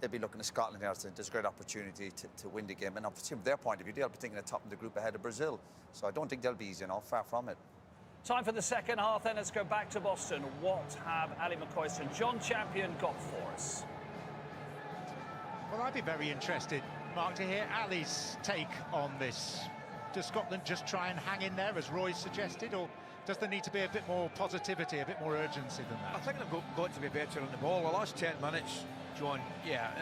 looking at Scotland here. There's a great opportunity to win the game, and obviously from their point of view, they'll be thinking of topping the group ahead of Brazil. So I don't think they'll be easy enough, far from it. Time for the second half, then let's go back to Boston. What have Ali McCoist and John Champion got for us? Well, I'd be very interested, Mark, to hear Ali's take on this. Does Scotland just try and hang in there, as Roy suggested, or does there need to be a bit more positivity, a bit more urgency than that? I think they've got to be better on the ball. The last 10 minutes, John, yeah,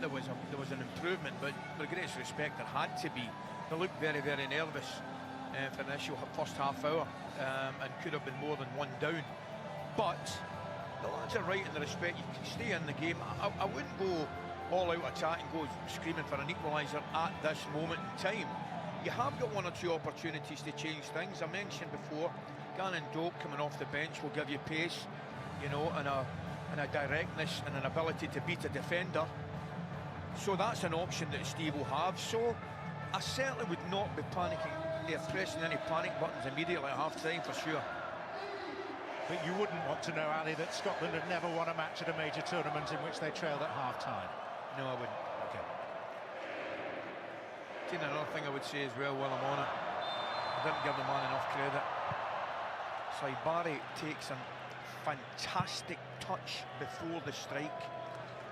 there was an improvement, but with greatest respect, there had to be. They looked very, very nervous for the initial first half hour, and could have been more than one down. But the lads are right in the respect. You can stay in the game. I wouldn't go all out attack and go screaming for an equaliser at this moment in time. You have got 1 or 2 opportunities to change things. I mentioned before, Gannon Doak coming off the bench will give you pace, you know, and a directness and an ability to beat a defender. So that's an option that Steve will have. So I certainly would not be panicking. They're pressing any panic buttons immediately at half-time for sure. But you wouldn't want to know, Ali, that Scotland have never won a match at a major tournament in which they trailed at half-time. No, I wouldn't. Okay. Another thing I would say as well while I'm on it, I didn't give the man enough credit. Saibari takes a fantastic touch before the strike.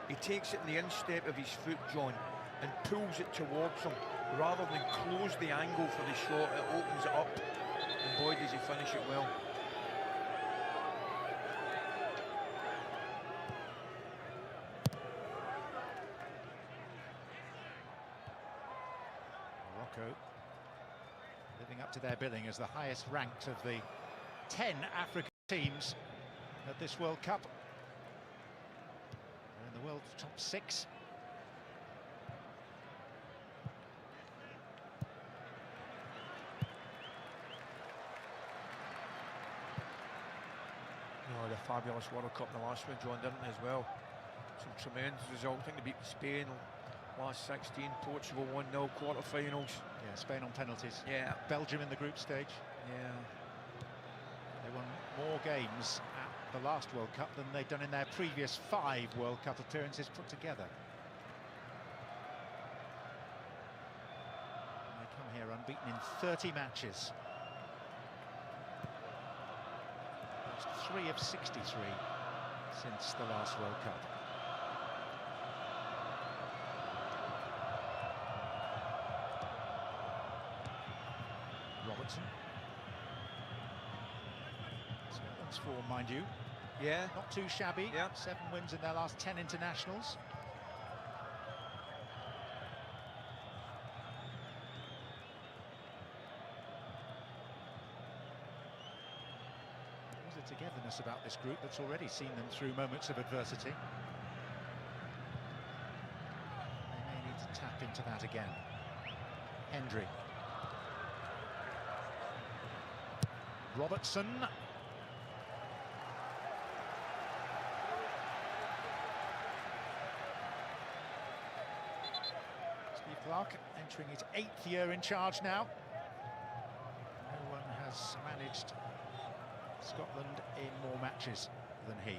He takes it in the instep of his foot, John, and pulls it towards him. Rather than close the angle for the shot, it opens it up. And boy, does he finish it well. Living up to their billing as the highest ranked of the 10 African teams at this World Cup. They're in the world top 6. No, the fabulous World Cup, the last one, John, didn't they, as well? Some tremendous result. I think they beat Spain last 16, Portugal 1-0 quarter-finals. Yeah, Spain on penalties. Yeah. Belgium in the group stage. Yeah. They won more games at the last World Cup than they'd done in their previous 5 World Cup appearances put together. And they come here unbeaten in 30 matches. That's 3 of 63 since the last World Cup. Robertson. Scotland's form, mind you. Yeah. Not too shabby. Yeah. 7 wins in their last 10 internationals. There's a togetherness about this group that's already seen them through moments of adversity. They may need to tap into that again. Hendry. Robertson, Clark entering his 8th year in charge now. No one has managed Scotland in more matches than he.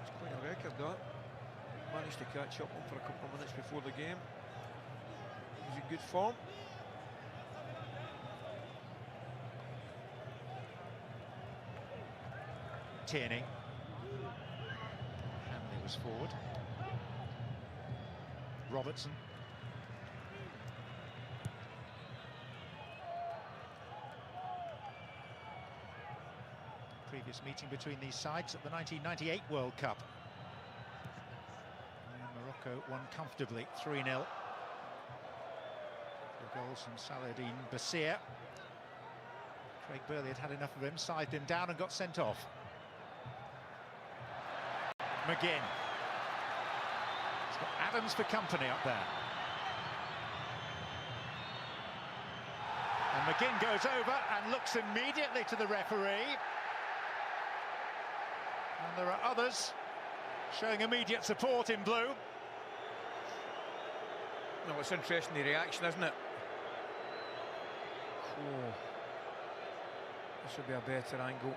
It's quite a record, that. Managed to catch up on for a couple of minutes before the game. He's in good form. Tierney. Hanley was forward. Robertson. Previous meeting between these sides at the 1998 World Cup. And Morocco won comfortably, 3-0. The goals from Saladin Basir. Craig Burley had had enough of him, scythed him down and got sent off. McGinn. He's got Adams for company up there. And McGinn goes over and looks immediately to the referee. And there are others showing immediate support in blue. No, it's interesting, the reaction, isn't it? Oh, this would be a better angle.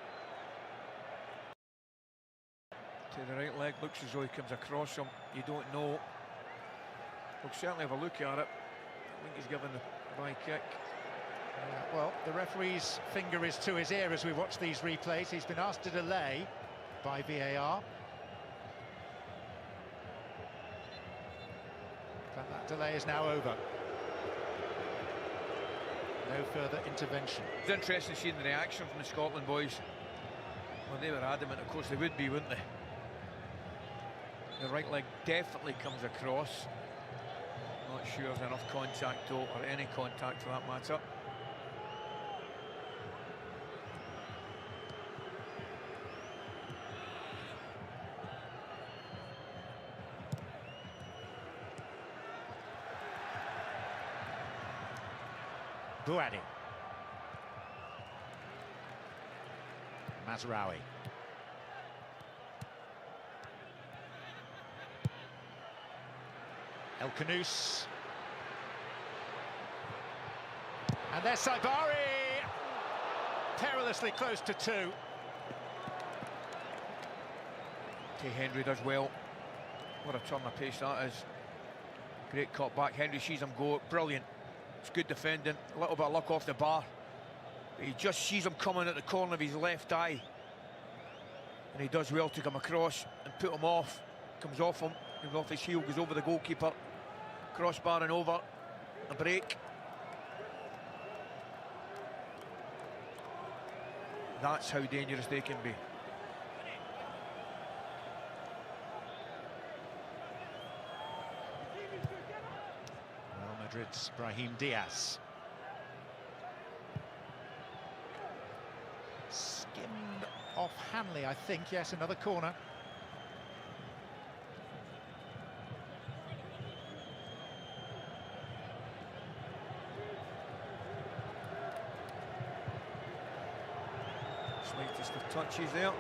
To the right leg, looks as though he comes across him. You don't know. We'll certainly have a look at it. I think he's given the by kick. Well, the referee's finger is to his ear as we watch these replays. He's been asked to delay by VAR. But that delay is now over. No further intervention. It's interesting seeing the reaction from the Scotland boys. Well, they were adamant, of course they would be, wouldn't they? The right leg definitely comes across. Not sure there's enough contact though, or any contact for that matter. Bouadi. Mazraoui. El Khanous. And there's Saibari. Perilously close to 2. Tay Henry does well. What a turn of pace that is. Great cut back. Henry sees him go. Brilliant. It's good defending. A little bit of luck off the bar. But he just sees him coming at the corner of his left eye. And he does well to come across and put him off. Comes off him. Comes off his heel. Goes over the goalkeeper. Crossbar and over. A break. That's how dangerous they can be. Real Madrid's Brahim Diaz. Skimmed off Hanley, I think. Yes, another corner. Slightest of touches there.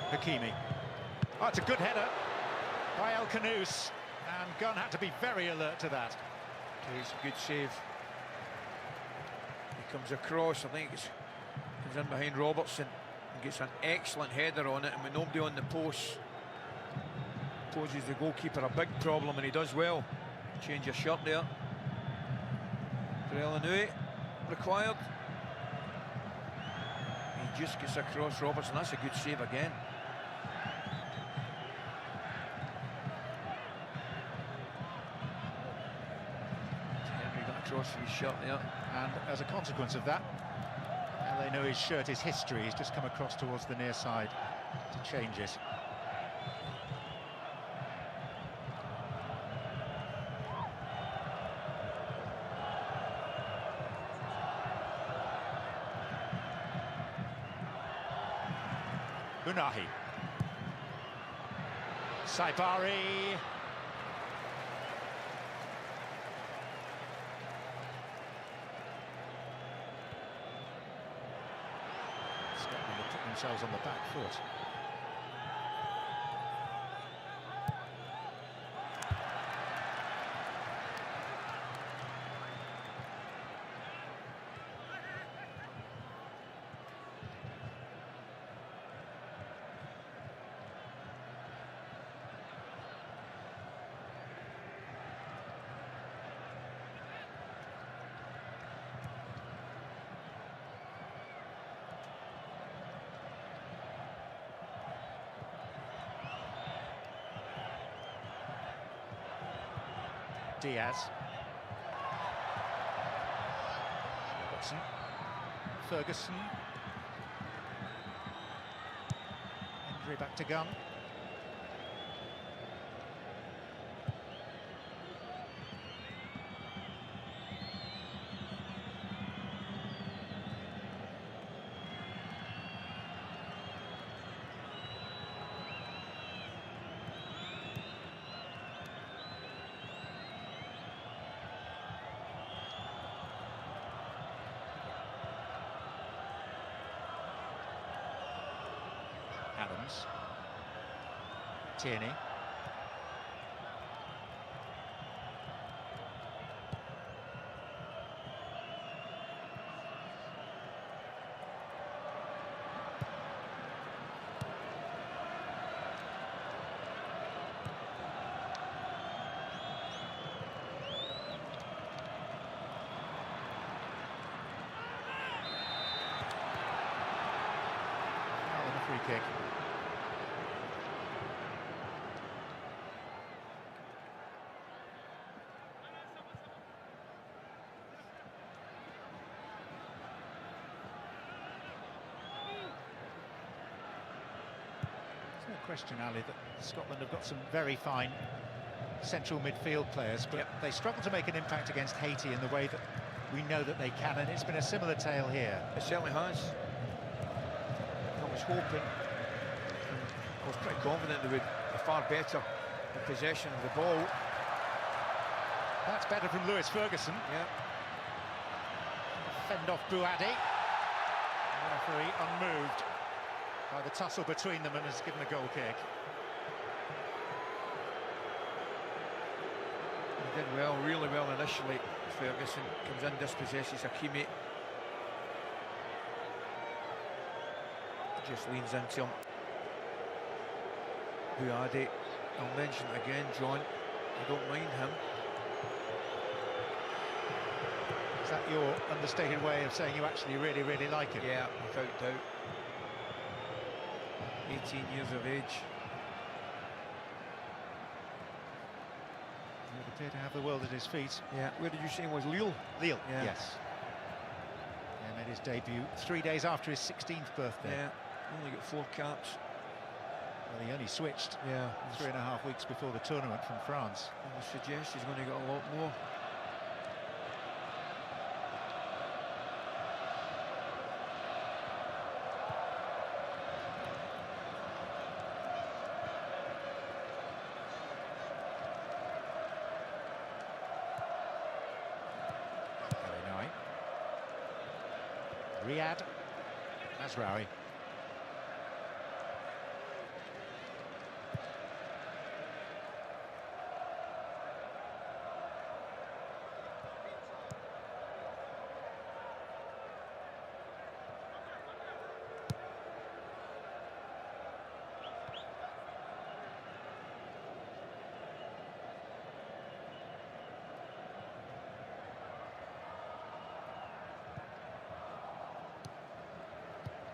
Hakimi. Oh, it's a good header by El Khanous, and Gunn had to be very alert to that. It's a good save. He comes across, I think it's comes in behind Robertson and gets an excellent header on it, and with nobody on the post, poses the goalkeeper a big problem, and he does well. Change your shirt there. Inouye required. He just gets across Robertson. That's a good save again. Across his shirt there, and as a consequence of that, Inouye's shirt is history. He's just come across towards the near side to change it. Unahi. Saibari. Scotland have put themselves on the back foot. Diaz. Watson. Ferguson. Injury back to Gunn. Adams. Tierney. Free kick. There's no question, Ali, that Scotland have got some very fine central midfield players, but they struggle to make an impact against Haiti in the way that we know that they can, and it's been a similar tale here. It certainly has. I was hoping, I was pretty confident they would be far better in possession of the ball. That's better from Lewis Ferguson. Yeah. Fend off Buadi. The referee unmoved by the tussle between them and has given a goal kick. He did well, really well initially. Ferguson comes in, dispossesses Hakimi. Just leans into him. Buadi, I'll mention it again, John. I don't mind him. Is that your understated way of saying you actually really, really like him? Yeah, without doubt. 18 years of age. He would appear to have the world at his feet. Yeah, where did you say he was? Lille? Lille, yeah. Yes. He made his debut 3 days after his 16th birthday. Yeah, only got 4 caps. Well, he only switched 3.5 weeks before the tournament from France. I would suggest he's going to get a lot more. Riyad Mazraoui.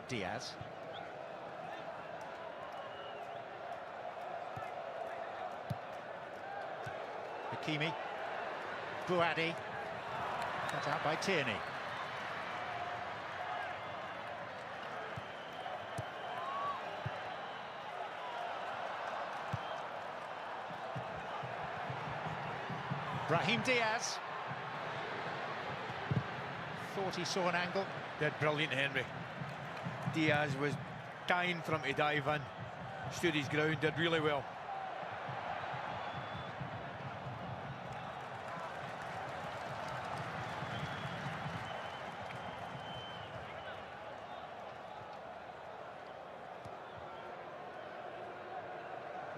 Diaz. Hakimi. Buadi. Cut out by Tierney. Brahim Diaz. Thought he saw an angle. Did brilliant, Henry. Diaz was dying for him to dive in. Stood his ground, did really well.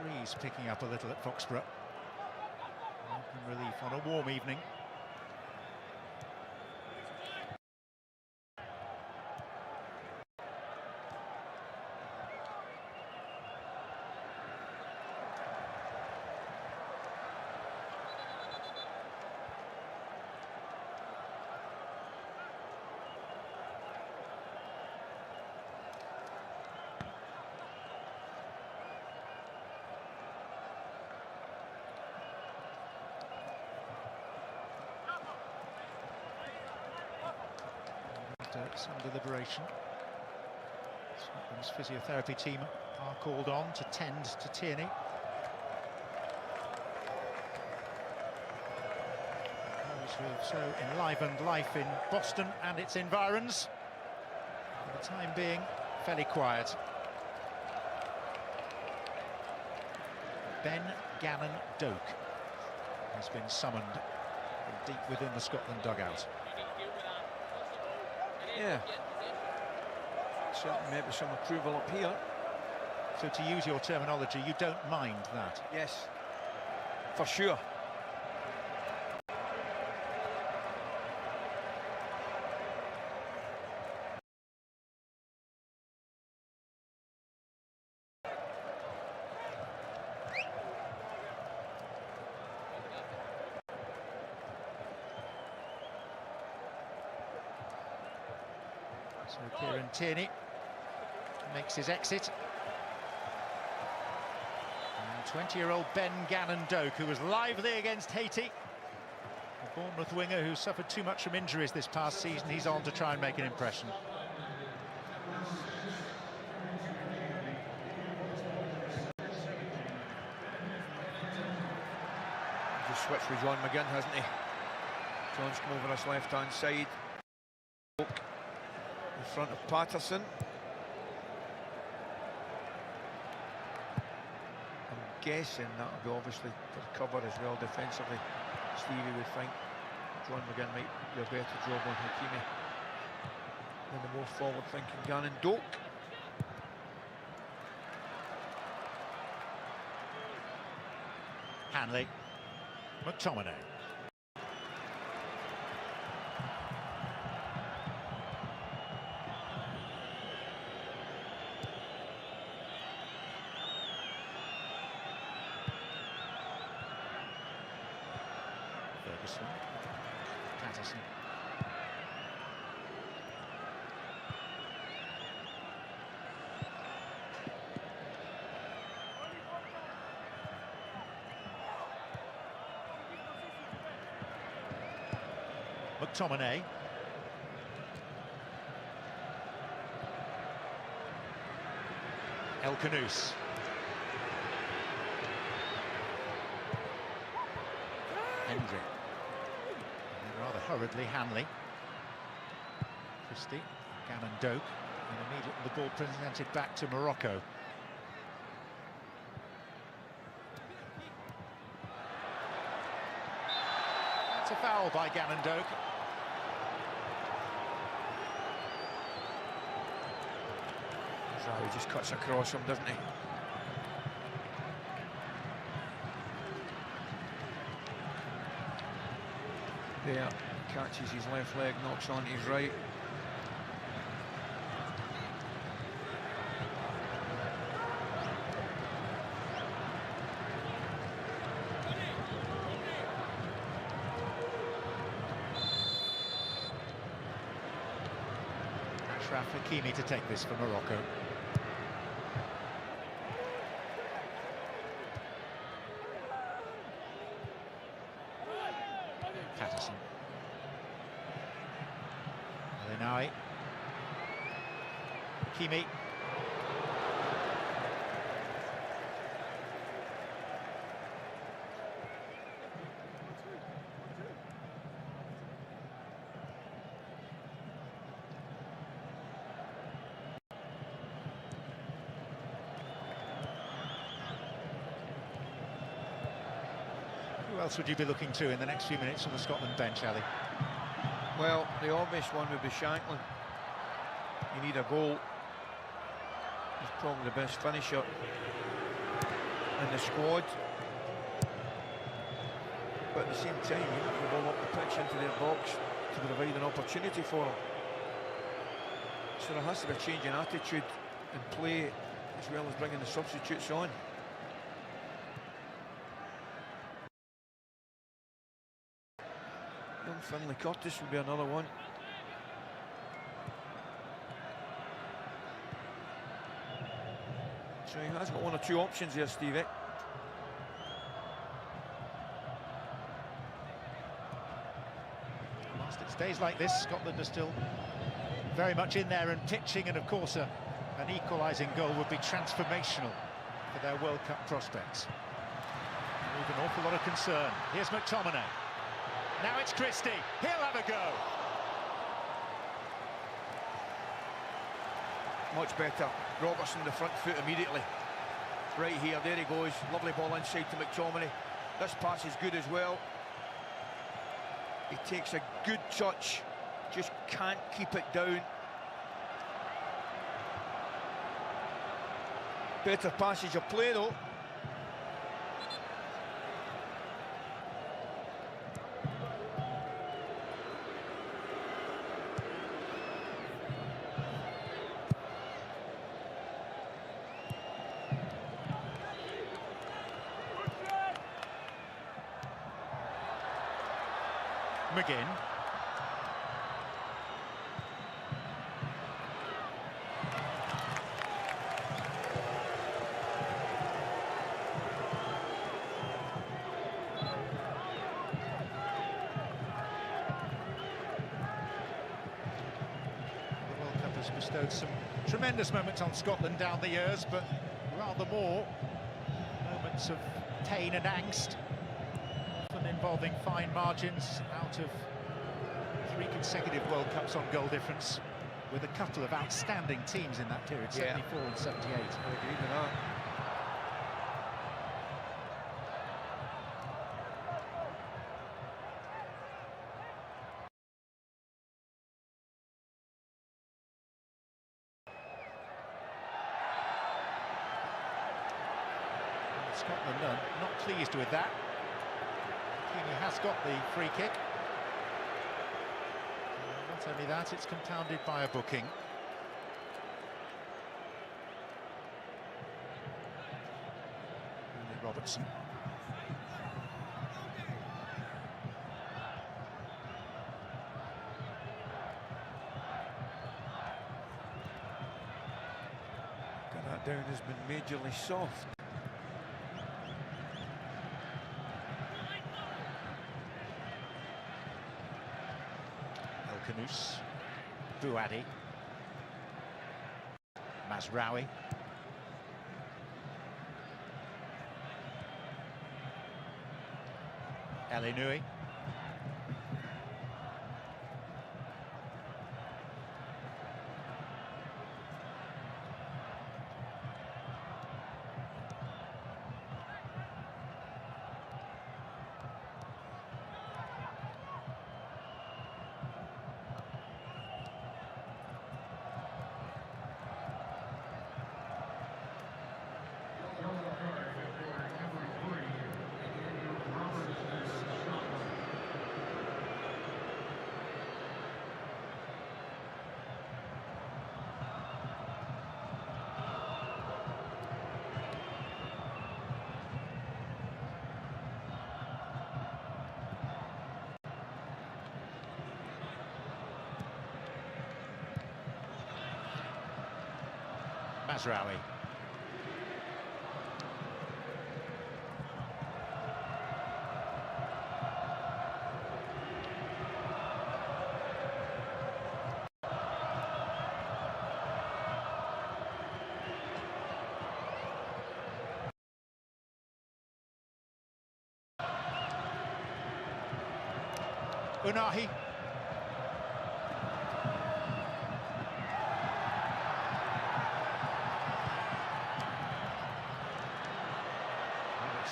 Breeze picking up a little at Foxborough. Welcome relief on a warm evening. Some deliberation. Scotland's physiotherapy team are called on to tend to Tierney. Those who have so enlivened life in Boston and its environs. For the time being, fairly quiet. Ben Gannon Doak has been summoned from deep within the Scotland dugout. Yeah, certainly maybe some approval up here. So to use your terminology, you don't mind that? Yes, for sure. So Kieran Tierney makes his exit. And 20-year-old Ben Gannon Doak, who was lively against Haiti. The Bournemouth winger who suffered too much from injuries this past season. He's on to try and make an impression. Just switched with John McGinn, hasn't he? John's come over his left-hand side. In front of Patterson. I'm guessing that'll be obviously for cover as well defensively. Stevie would think John McGinn might do a better job on Hakimi than the more forward-thinking Gannon Doak. Hanley, McTominay. Patterson. McTominay. El Canouse. Hendry. Rather hurriedly, Hanley. Christie, Gannon Doak, and immediately the ball presented back to Morocco. That's a foul by Gannon Doak. He just cuts across him, doesn't he? There, catches his left leg, knocks on his right. Achraf Hakimi to take this for Morocco. Patterson. Linai. Hakimi. Who else would you be looking to in the next few minutes on the Scotland bench, Ali? Well, the obvious one would be Shankland. You need a goal. He's probably the best finisher in the squad. But at the same time, you put the ball up the pitch into their box to provide an opportunity for them. So there has to be a change in attitude and play, as well as bringing the substitutes on. Young Finlay Curtis would be another one. So he has got one or two options here, Stevie. Whilst it's days like this, Scotland are still very much in there and pitching, and of course an equalising goal would be transformational for their World Cup prospects. With an awful lot of concern. Here's McTominay. Now it's Christie. He'll have a go. Much better. Robertson the front foot immediately. Right here, there he goes. Lovely ball inside to McTominay. This pass is good as well. He takes a good touch, just can't keep it down. Better passage of play though. McGinn. The World Cup has bestowed some tremendous moments on Scotland down the years, but rather more moments of pain and angst, often involving fine margins out of 3 consecutive World Cups on goal difference, with a couple of outstanding teams in that period, 74 and 78. I agree with that. Scotland are not pleased with that. He has got the free kick. Not only that, it's compounded by a booking. Robertson. Got that down has been majorly soft. Kanous, Bouadi, Mazraoui, Elinui, Mazraoui. Unahi.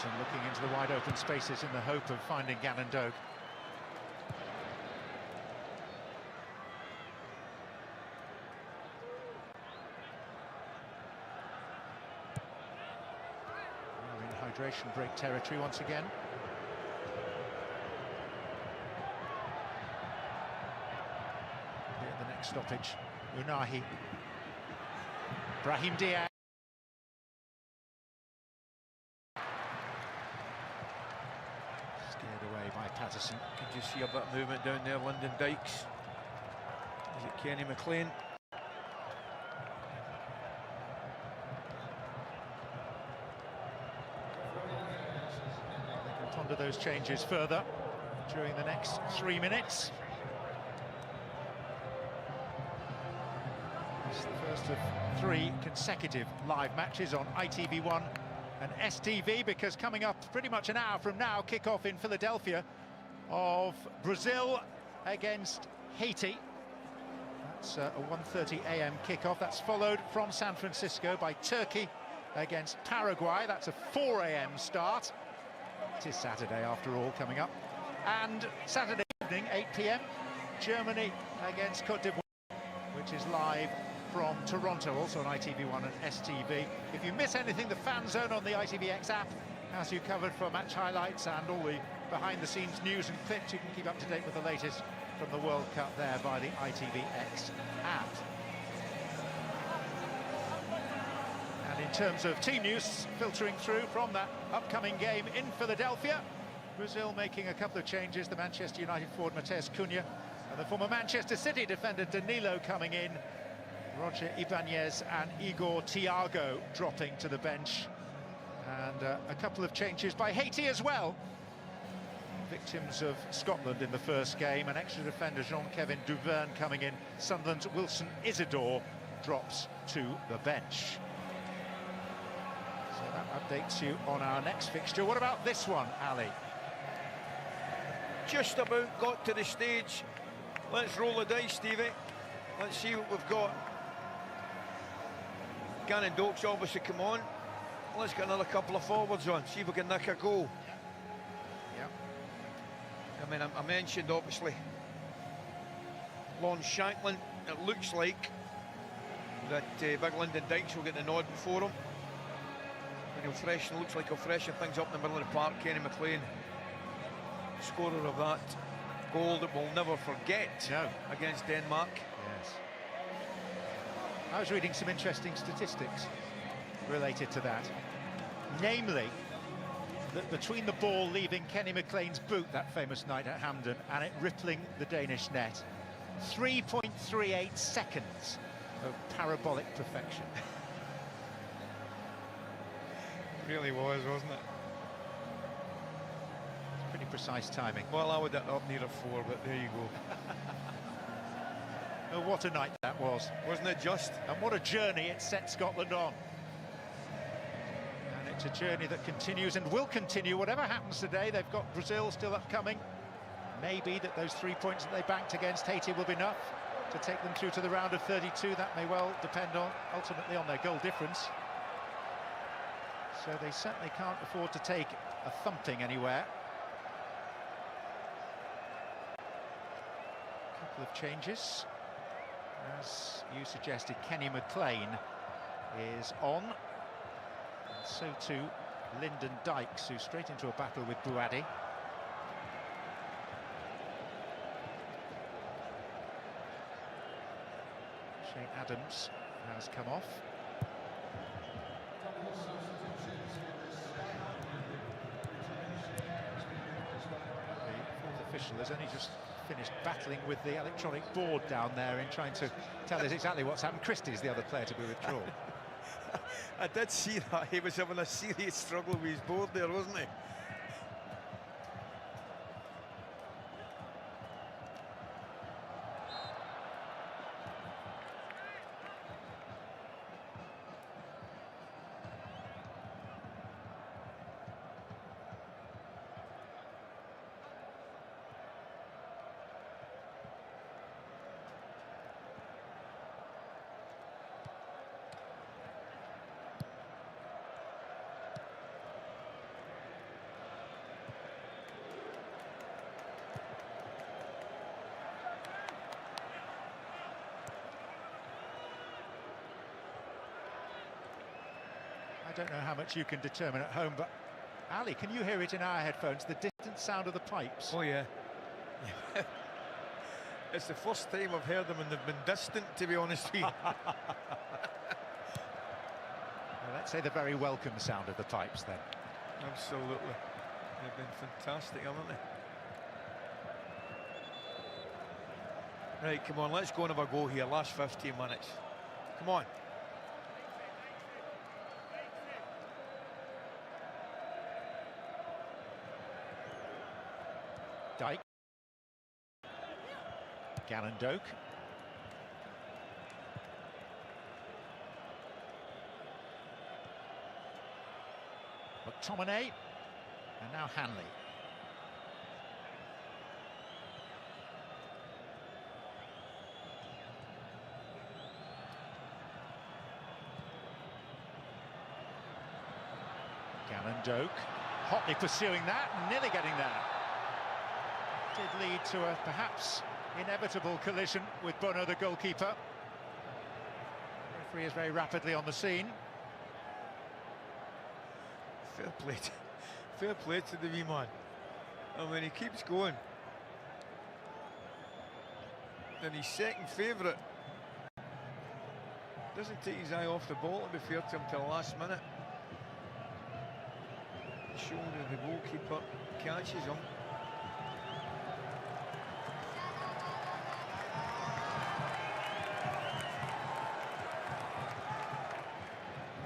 Patterson looking into the wide open spaces in the hope of finding Gannon Doak. We're in hydration break territory once again. Here at the next stoppage, Unahi. Brahim Diaz. Scared away by Patterson. Can you see a bit of movement down there, Lyndon Dykes? Is it Kenny McLean? They can ponder those changes further during the next 3 minutes. It's the first of 3 consecutive live matches on ITV1 and STV, because coming up pretty much an hour from now, kick-off in Philadelphia of Brazil against Haiti. That's a 1:30 a.m. kick-off. That's followed from San Francisco by Turkey against Paraguay. That's a 4 a.m. start. It is Saturday after all coming up. And Saturday evening, 8 p.m, Germany against Côte d'Ivoire, which is live from Toronto, also on ITV1 and STV. If you miss anything, the Fan Zone on the ITVX app has you covered for match highlights and all the behind-the-scenes news and clips. You can keep up to date with the latest from the World Cup there by the ITVX app. And in terms of team news filtering through from that upcoming game in Philadelphia, Brazil making a couple of changes. The Manchester United forward Matheus Cunha and the former Manchester City defender Danilo coming in. Roger Ibanez and Igor Thiago dropping to the bench. And a couple of changes by Haiti as well. Victims of Scotland in the first game. An extra defender, Jean-Kevin Duverne, coming in. Sunderland's Wilson Isidore drops to the bench. So that updates you on our next fixture. What about this one, Ali? Just about got to the stage. Let's roll the dice, Stevie. Let's see what we've got. Gannon Doak's obviously come on. Let's get another couple of forwards on, see if we can nick a goal. Yeah. I mean, I mentioned obviously Lon Shanklin. It looks like that Big Lyndon Dykes will get the nod for him. And looks like he'll freshen things up in the middle of the park. Kenny McLean, scorer of that goal that we'll never forget against Denmark. Yes. I was reading some interesting statistics related to that. Namely, that between the ball leaving Kenny McLean's boot that famous night at Hampden and it rippling the Danish net, 3.38 seconds of parabolic perfection. It really was, wasn't it? Pretty precise timing. Well, I would have up near a 4, but there you go. Oh, what a night that was. Wasn't it just? And what a journey it set Scotland on. And it's a journey that continues and will continue whatever happens today. They've got Brazil still upcoming. Maybe that those 3 points that they banked against Haiti will be enough to take them through to the round of 32. That may well depend on, ultimately, on their goal difference. So they certainly can't afford to take a thumping anywhere. A couple of changes. As you suggested, Kenny McLean is on. And so too Lyndon Dykes, who's straight into a battle with Buadi. Shane Adams has come off. The fourth official has only just finished battling with the electronic board down there in trying to tell us exactly what's happened. Christie's the other player to be withdrawn. I did see that. He was having a serious struggle with his board there, wasn't he? I don't know how much you can determine at home, but Ali, can you hear it in our headphones, the distant sound of the pipes? Oh, yeah. It's the first time I've heard them and they've been distant, to be honest with you. Well, let's say the very welcome sound of the pipes, then. Absolutely. They've been fantastic, haven't they? Right, come on, let's go and have a go here. Last 15 minutes. Come on. Dyke. Gallendoke. McTominay. And now Hanley. Gallendoke. Hotly pursuing that, nearly getting there. Did lead to a perhaps inevitable collision with Bono, the goalkeeper. Referee is very rapidly on the scene. Fair play to the wee man. I mean, he keeps going. And he's second favourite. Doesn't take his eye off the ball, to be fair to him, till the last minute. The shoulder of the goalkeeper catches him.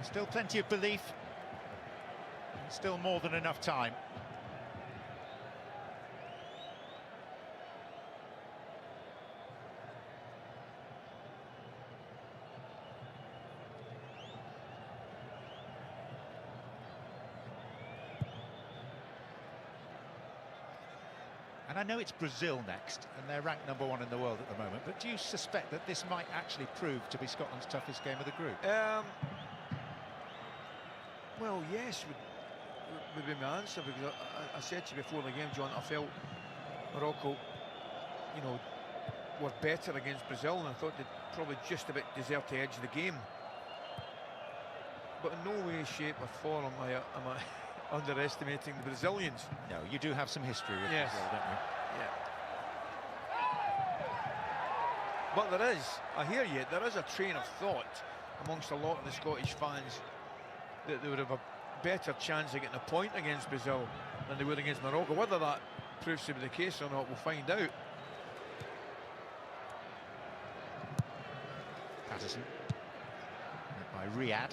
Still plenty of belief. Still more than enough time. And I know it's Brazil next, and they're ranked #1 in the world at the moment, but do you suspect that this might actually prove to be Scotland's toughest game of the group? Well, yes, would be my answer, because I said to you before the game, John, I felt Morocco, you know, were better against Brazil, and I thought they'd probably just about deserved to edge the game. But in no way, shape or form am I underestimating the Brazilians. No, you do have some history with yes. Brazil, don't you? Yeah. But there is, I hear you, there is a train of thought amongst a lot of the Scottish fans that they would have a better chance of getting a point against Brazil than they would against Morocco. Whether that proves to be the case or not, we'll find out. Patterson. By Riyad.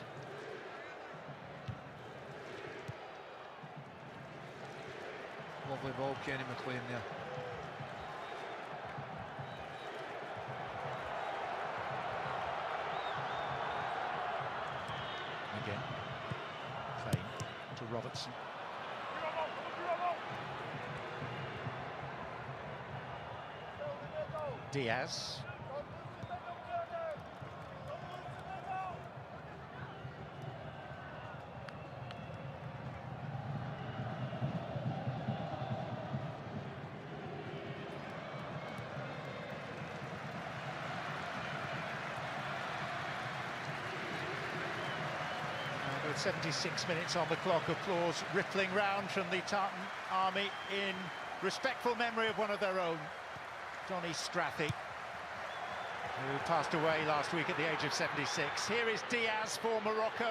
Lovely ball, Kenny McLean there. Again. Klein to Robertson. Diaz. With 76 minutes on the clock, applause rippling round from the Tartan army in respectful memory of one of their own, Donny Strathy, who passed away last week at the age of 76. Here is Diaz for Morocco.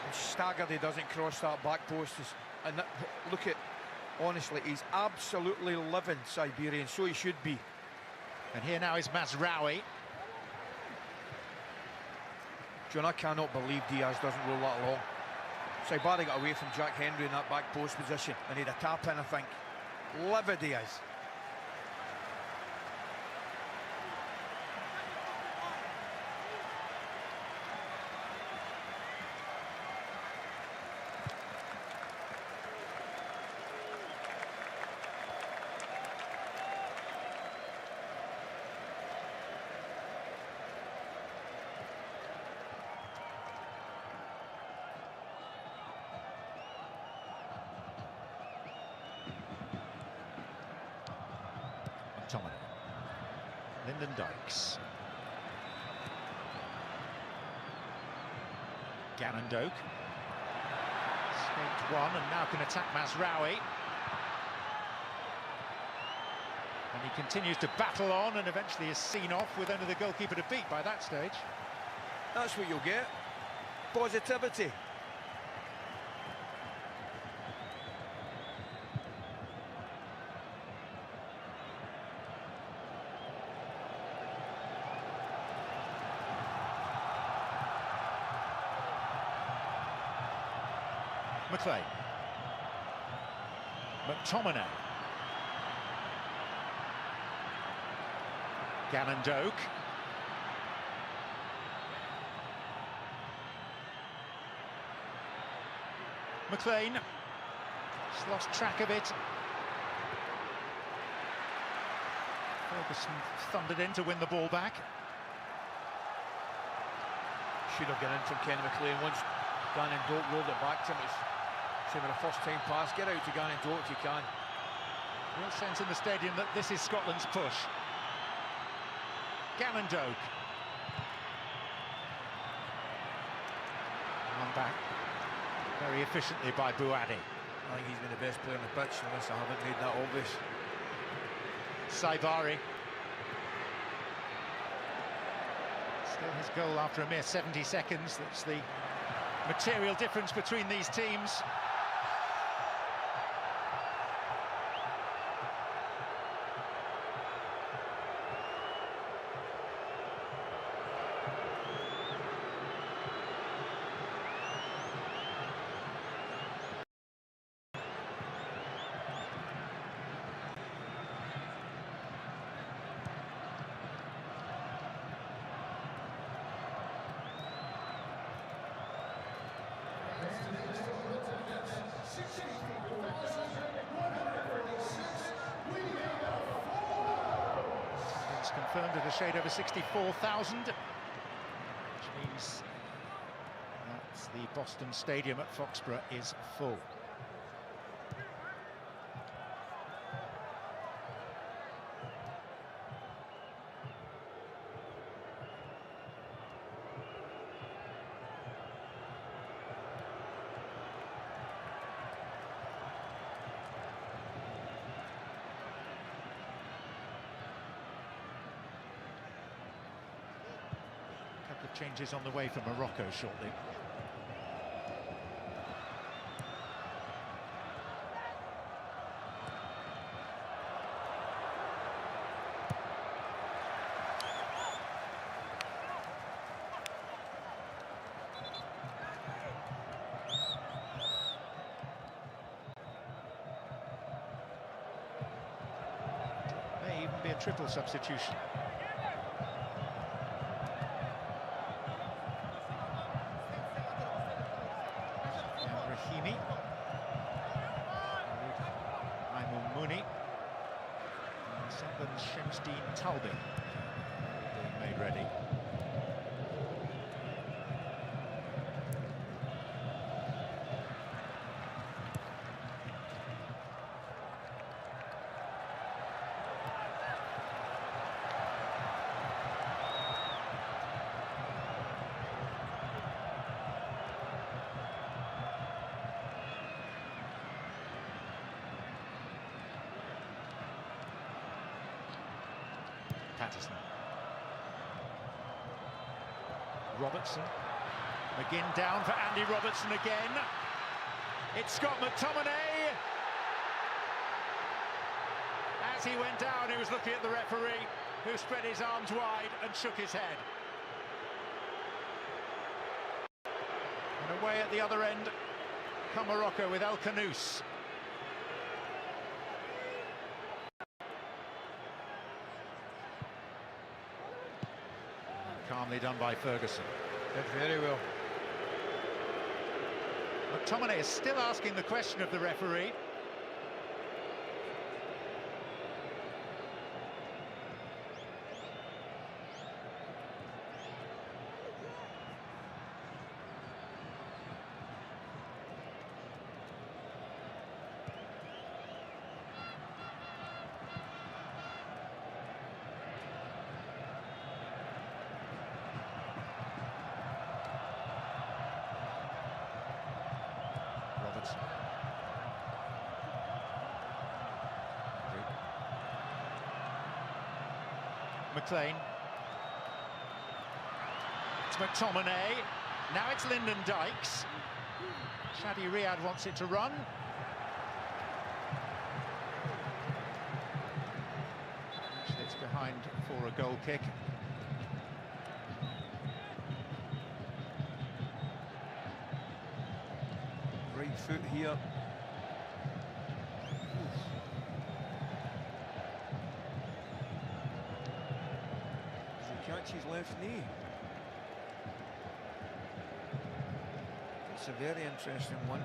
I'm staggered he doesn't cross that back post. And that, look at, honestly, he's absolutely living Siberian, so he should be. And here now is Mazraoui. John, I cannot believe Diaz doesn't roll that long. Saibari got away from Jack Henry in that back post position and he had a tap in, I think. Live Diaz. McTominay. Lyndon Dykes. Gannon-Doak. Escaped one and now can attack Mazraoui. And he continues to battle on and eventually is seen off with only the goalkeeper to beat by that stage. That's what you'll get. Positivity. McLean. McTominay. Gannon-Doak. McLean. Just lost track of it. Ferguson thundered in to win the ball back. Should have gone in from Kenny McLean once Gannon-Doak rolled it back to him. It's a first time pass. Get out to Gannon-Doak if you can. Real sense in the stadium that this is Scotland's push. Gannon-Doak. One back very efficiently by Buadi. I think he's been the best player on the pitch, unless I haven't made that obvious. Saibari. Still his goal after a mere 70 seconds. That's the material difference between these teams. It's confirmed at a shade over 64,000, which means that the Boston Stadium at Foxborough is full. Changes on the way for Morocco shortly. May even be a triple substitution. Talbi being made ready. Patterson. Robertson. McGinn down for Andy Robertson again. It's Scott McTominay. As he went down, he was looking at the referee, who spread his arms wide and shook his head. And away at the other end come Morocco with El Khanous. Calmly done by Ferguson. Did very well. McTominay is still asking the question of the referee. McLean. It's McTominay. Now it's Lyndon Dykes. Shadi Riyad wants it to run. It's behind for a goal kick. Right foot here. Does he catch his left knee? It's a very interesting one.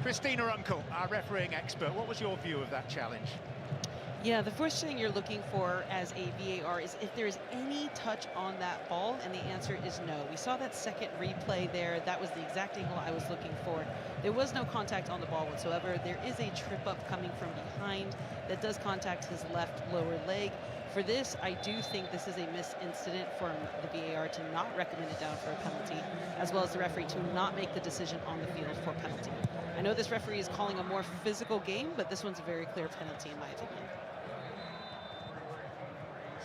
Christina Uncle, our refereeing expert, what was your view of that challenge? Yeah, the first thing you're looking for as a VAR is if there is any touch on that ball, and the answer is no. We saw that second replay there. That was the exact angle I was looking for. There was no contact on the ball whatsoever. There is a trip up coming from behind that does contact his left lower leg. For this, I do think this is a missed incident from the VAR to not recommend it down for a penalty, as well as the referee to not make the decision on the field for penalty. I know this referee is calling a more physical game, but this one's a very clear penalty in my opinion.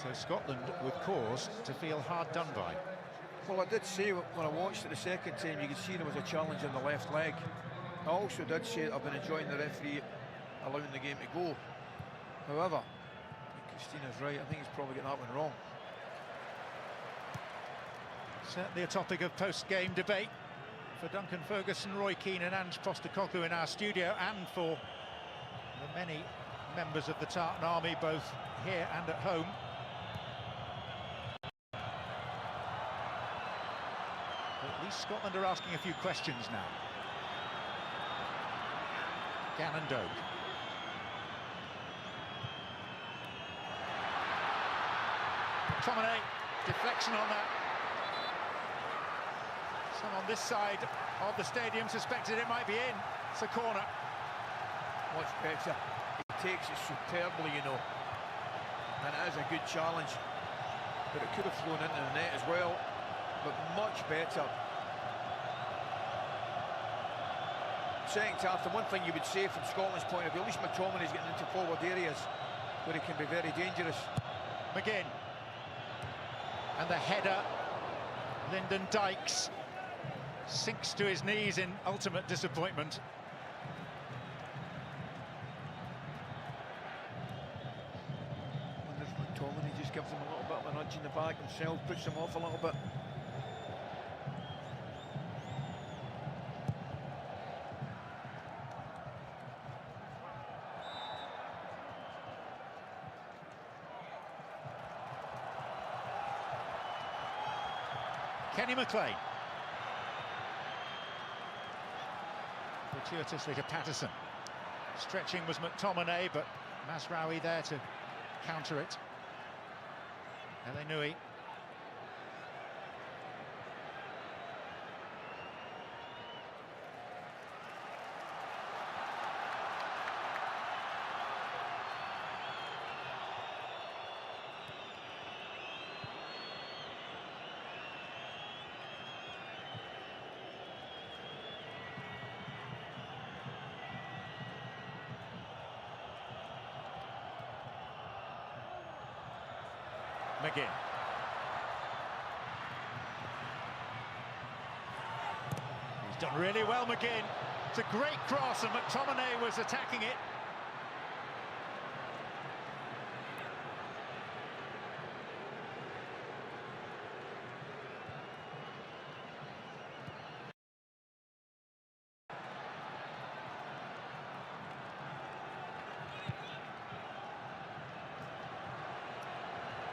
So Scotland with cause to feel hard done by. Well, I did say when I watched it the second time, you could see there was a challenge on the left leg. I also did say that I've been enjoying the referee allowing the game to go. However, Christina's right, I think he's probably getting that one wrong. Certainly a topic of post-game debate for Duncan Ferguson, Roy Keane and Ange Postecoglou in our studio, and for the many members of the Tartan Army, both here and at home. At least Scotland are asking a few questions now. Gannon Doak. McTominay, deflection on that. Some on this side of the stadium suspected it might be in. It's a corner. Much better. He takes it superbly, you know. And it is a good challenge. But it could have flown into the net as well. But much better. Second half, the one thing you would say from Scotland's point of view, at least McTominay's getting into forward areas where he can be very dangerous. McGinn. And the header, Lyndon Dykes sinks to his knees in ultimate disappointment. I wonder if McTominay just gives him a little bit of a nudge in the back himself, puts him off a little bit. Kenny McLean. Fortuitously to Patterson. Stretching was McTominay, but Masraoui there to counter it. El Nui. McGinn. He's done really well, McGinn. It's a great cross, and McTominay was attacking it.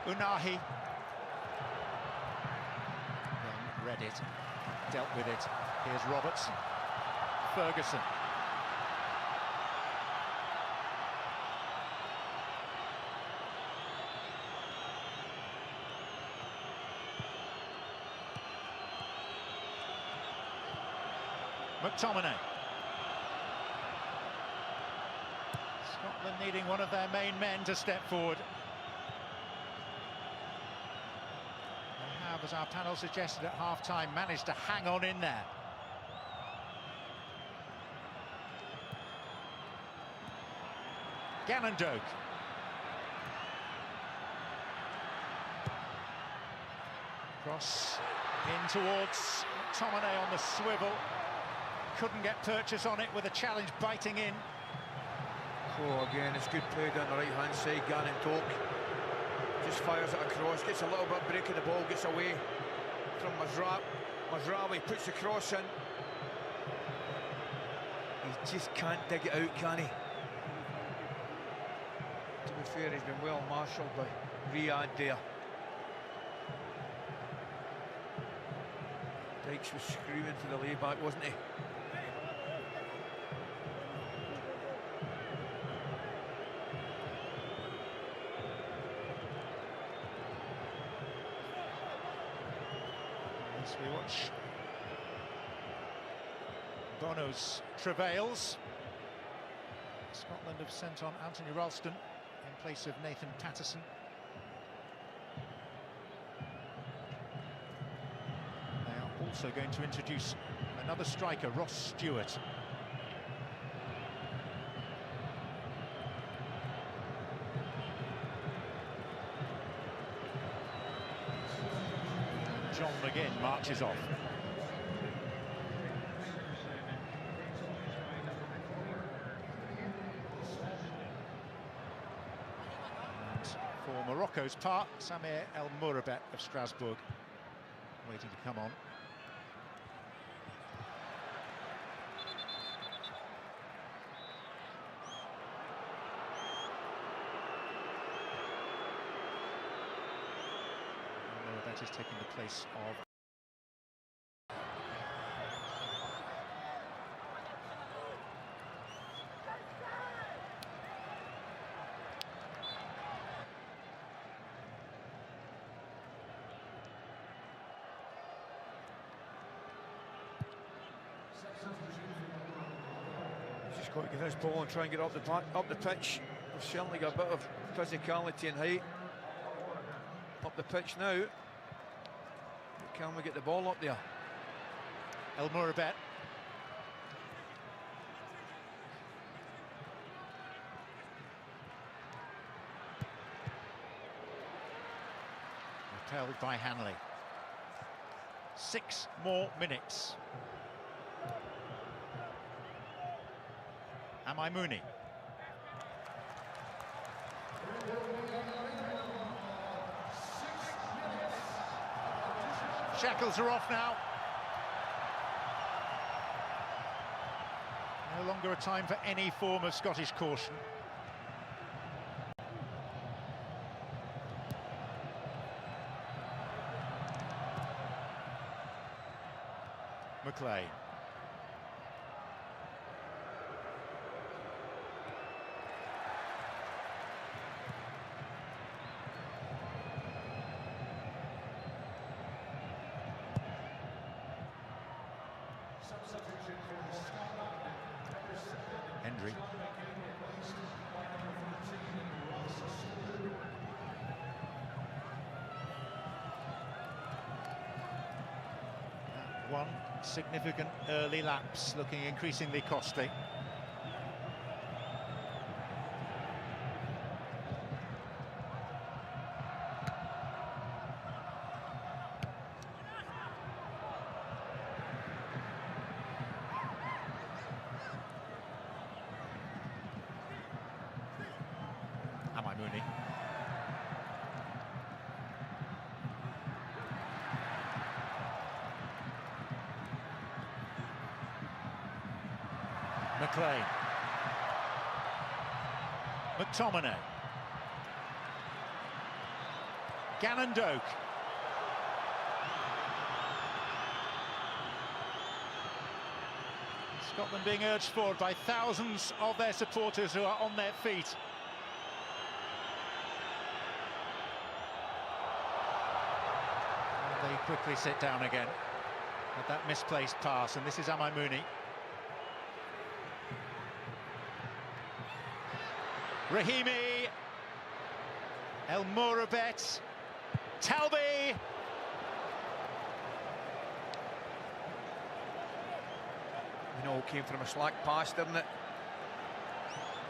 Unahi. Then read it, dealt with it. Here's Robertson. Ferguson. McTominay. Scotland needing one of their main men to step forward. As our panel suggested at half-time, managed to hang on in there. Gannon Doak. Cross in towards Tomine on the swivel. Couldn't get purchase on it with a challenge biting in. Oh, again, it's good play down the right-hand side. Gannon Toke just fires it across, gets a little bit of break of the ball, gets away from Mazraoui, puts the cross in. He just can't dig it out, can he? To be fair, he's been well marshalled by Riyad there. Dykes was screaming for the layback, wasn't he? As we watch Bono's travails, Scotland have sent on Anthony Ralston in place of Nathan Patterson. They are also going to introduce another striker, Ross Stewart. John McGinn marches off. And for Morocco's part, Samir El Mourabet of Strasbourg waiting to come on. Is taking the place of just got to get this ball and try and get up the pitch. We've certainly got a bit of physicality and height up the pitch now. Can we get the ball up there? El Mourabet. Repelled by Hanley. 6 more minutes. Amaimouni. Shackles are off now. No longer a time for any form of Scottish caution. McLean. Hendry. One significant early lapse, looking increasingly costly. Amaimouni. McLean. McTominay. Gannon Doak. Scotland being urged forward by thousands of their supporters who are on their feet. And they quickly sit down again at that misplaced pass, and this is Amaimouni. Rahimi, El Mourabet, Talbi. You know, it came from a slack pass, didn't it?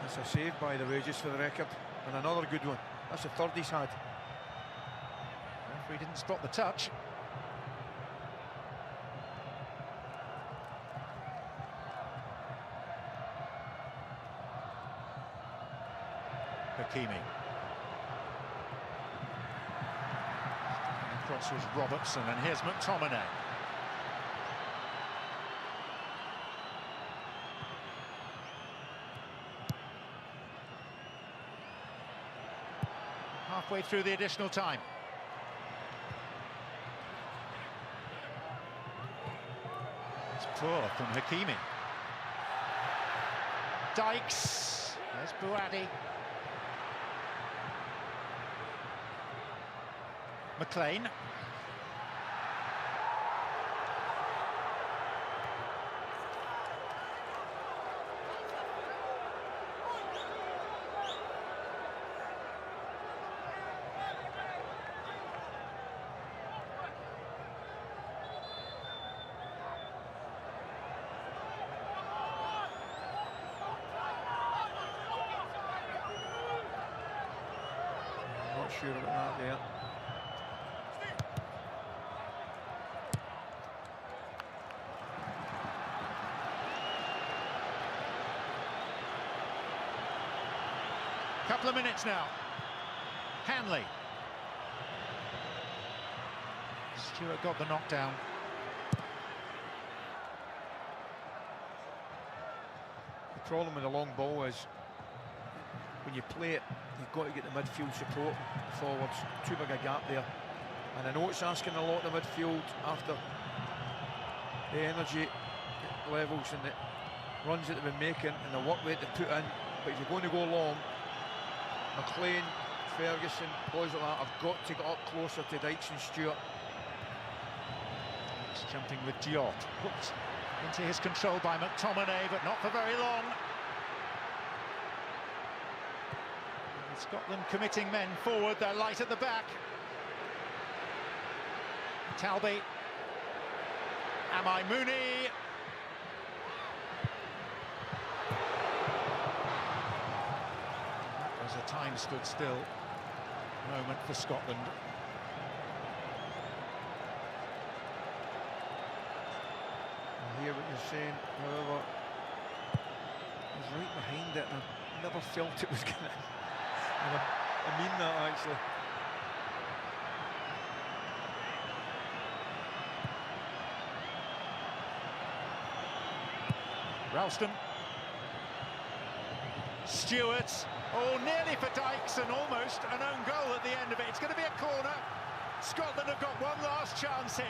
That's a save, by the way, just for the record. And another good one. That's the third he's had. Referee didn't spot the touch. Hakimi. Across was Robertson, and here's McTominay. Halfway through the additional time. It's poor from Hakimi. Dykes. There's Buadi. McLean. Not sure about that there. Couple of minutes now. Hanley. Stewart got the knockdown. The problem with the long ball is when you play it, you've got to get the midfield support forwards. Too big a gap there. And I know it's asking a lot of the midfield after the energy levels and the runs that they've been making and the work rate they put in. But if you're going to go long, McLean, Ferguson, boys like that have got to get up closer to Dykes and Stewart. He's jumping with Diop. Hooked into his control by McTominay, but not for very long. Scotland committing men forward, they're light at the back. Talby. Amai Mooney. That was a time stood still moment for Scotland. I hear what you're saying, however, I was right behind it and I never felt it was going to. I mean that, actually. Ralston. Stewart. Oh, nearly for Dykes and almost an own goal at the end of it. It's going to be a corner. Scotland have got one last chance here.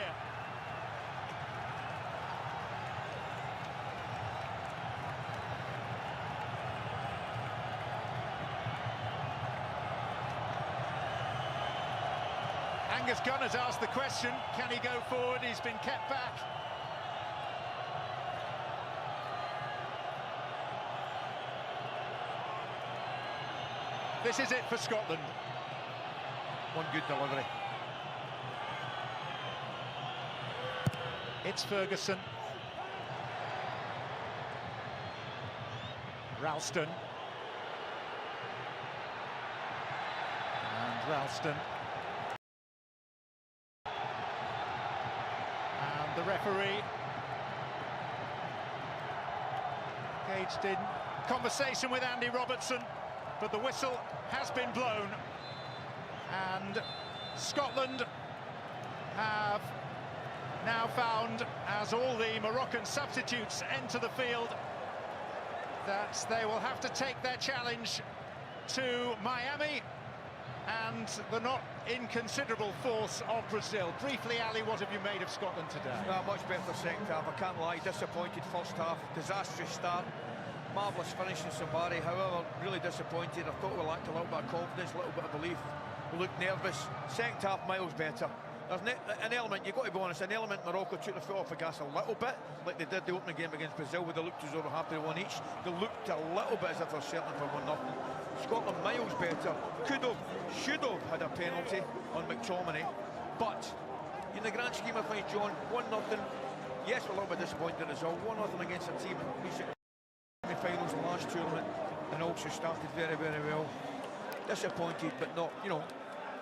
Angus Gunn has asked the question, can he go forward? He's been kept back. This is it for Scotland. One good delivery. It's Ferguson. Ralston. And Ralston. And the referee engaged in conversation with Andy Robertson, but the whistle has been blown, and Scotland have now found, as all the Moroccan substitutes enter the field, that they will have to take their challenge to Miami and the not inconsiderable force of Brazil. Briefly, Ali, what have you made of Scotland today? Much better second half, I can't lie. Disappointed first half, disastrous start. Marvellous finish in Sabari, however, really disappointed. I thought we lacked a little bit of confidence, a little bit of belief. We looked nervous. Second half, miles better. There's an element, you've got to be honest, an element Morocco took the foot off the gas a little bit, like they did the opening game against Brazil, where they looked as though they were happy to win each. They looked a little bit as if they're settling for 1-0. Scotland miles better. Could have, should have had a penalty on McTominay, but in the grand scheme of things, John, 1-0. Yes, we're a little bit disappointed as well. 1-0 against a team in recent finals the last tournament, and also started very, very well. Disappointed, but not, you know,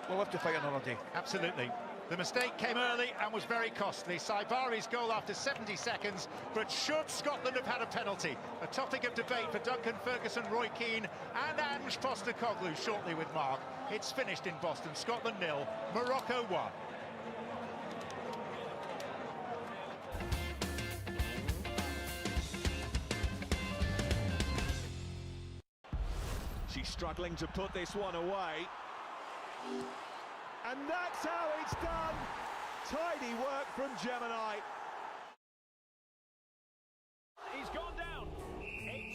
we'll have to fight another day. Absolutely. The mistake came early and was very costly. Saibari's goal after 70 seconds, but should Scotland have had a penalty? A topic of debate for Duncan Ferguson, Roy Keane and Ange Postecoglou shortly with Mark. It's finished in Boston. Scotland 0, Morocco 1. She's struggling to put this one away. And that's how it's done. Tidy work from Gemini.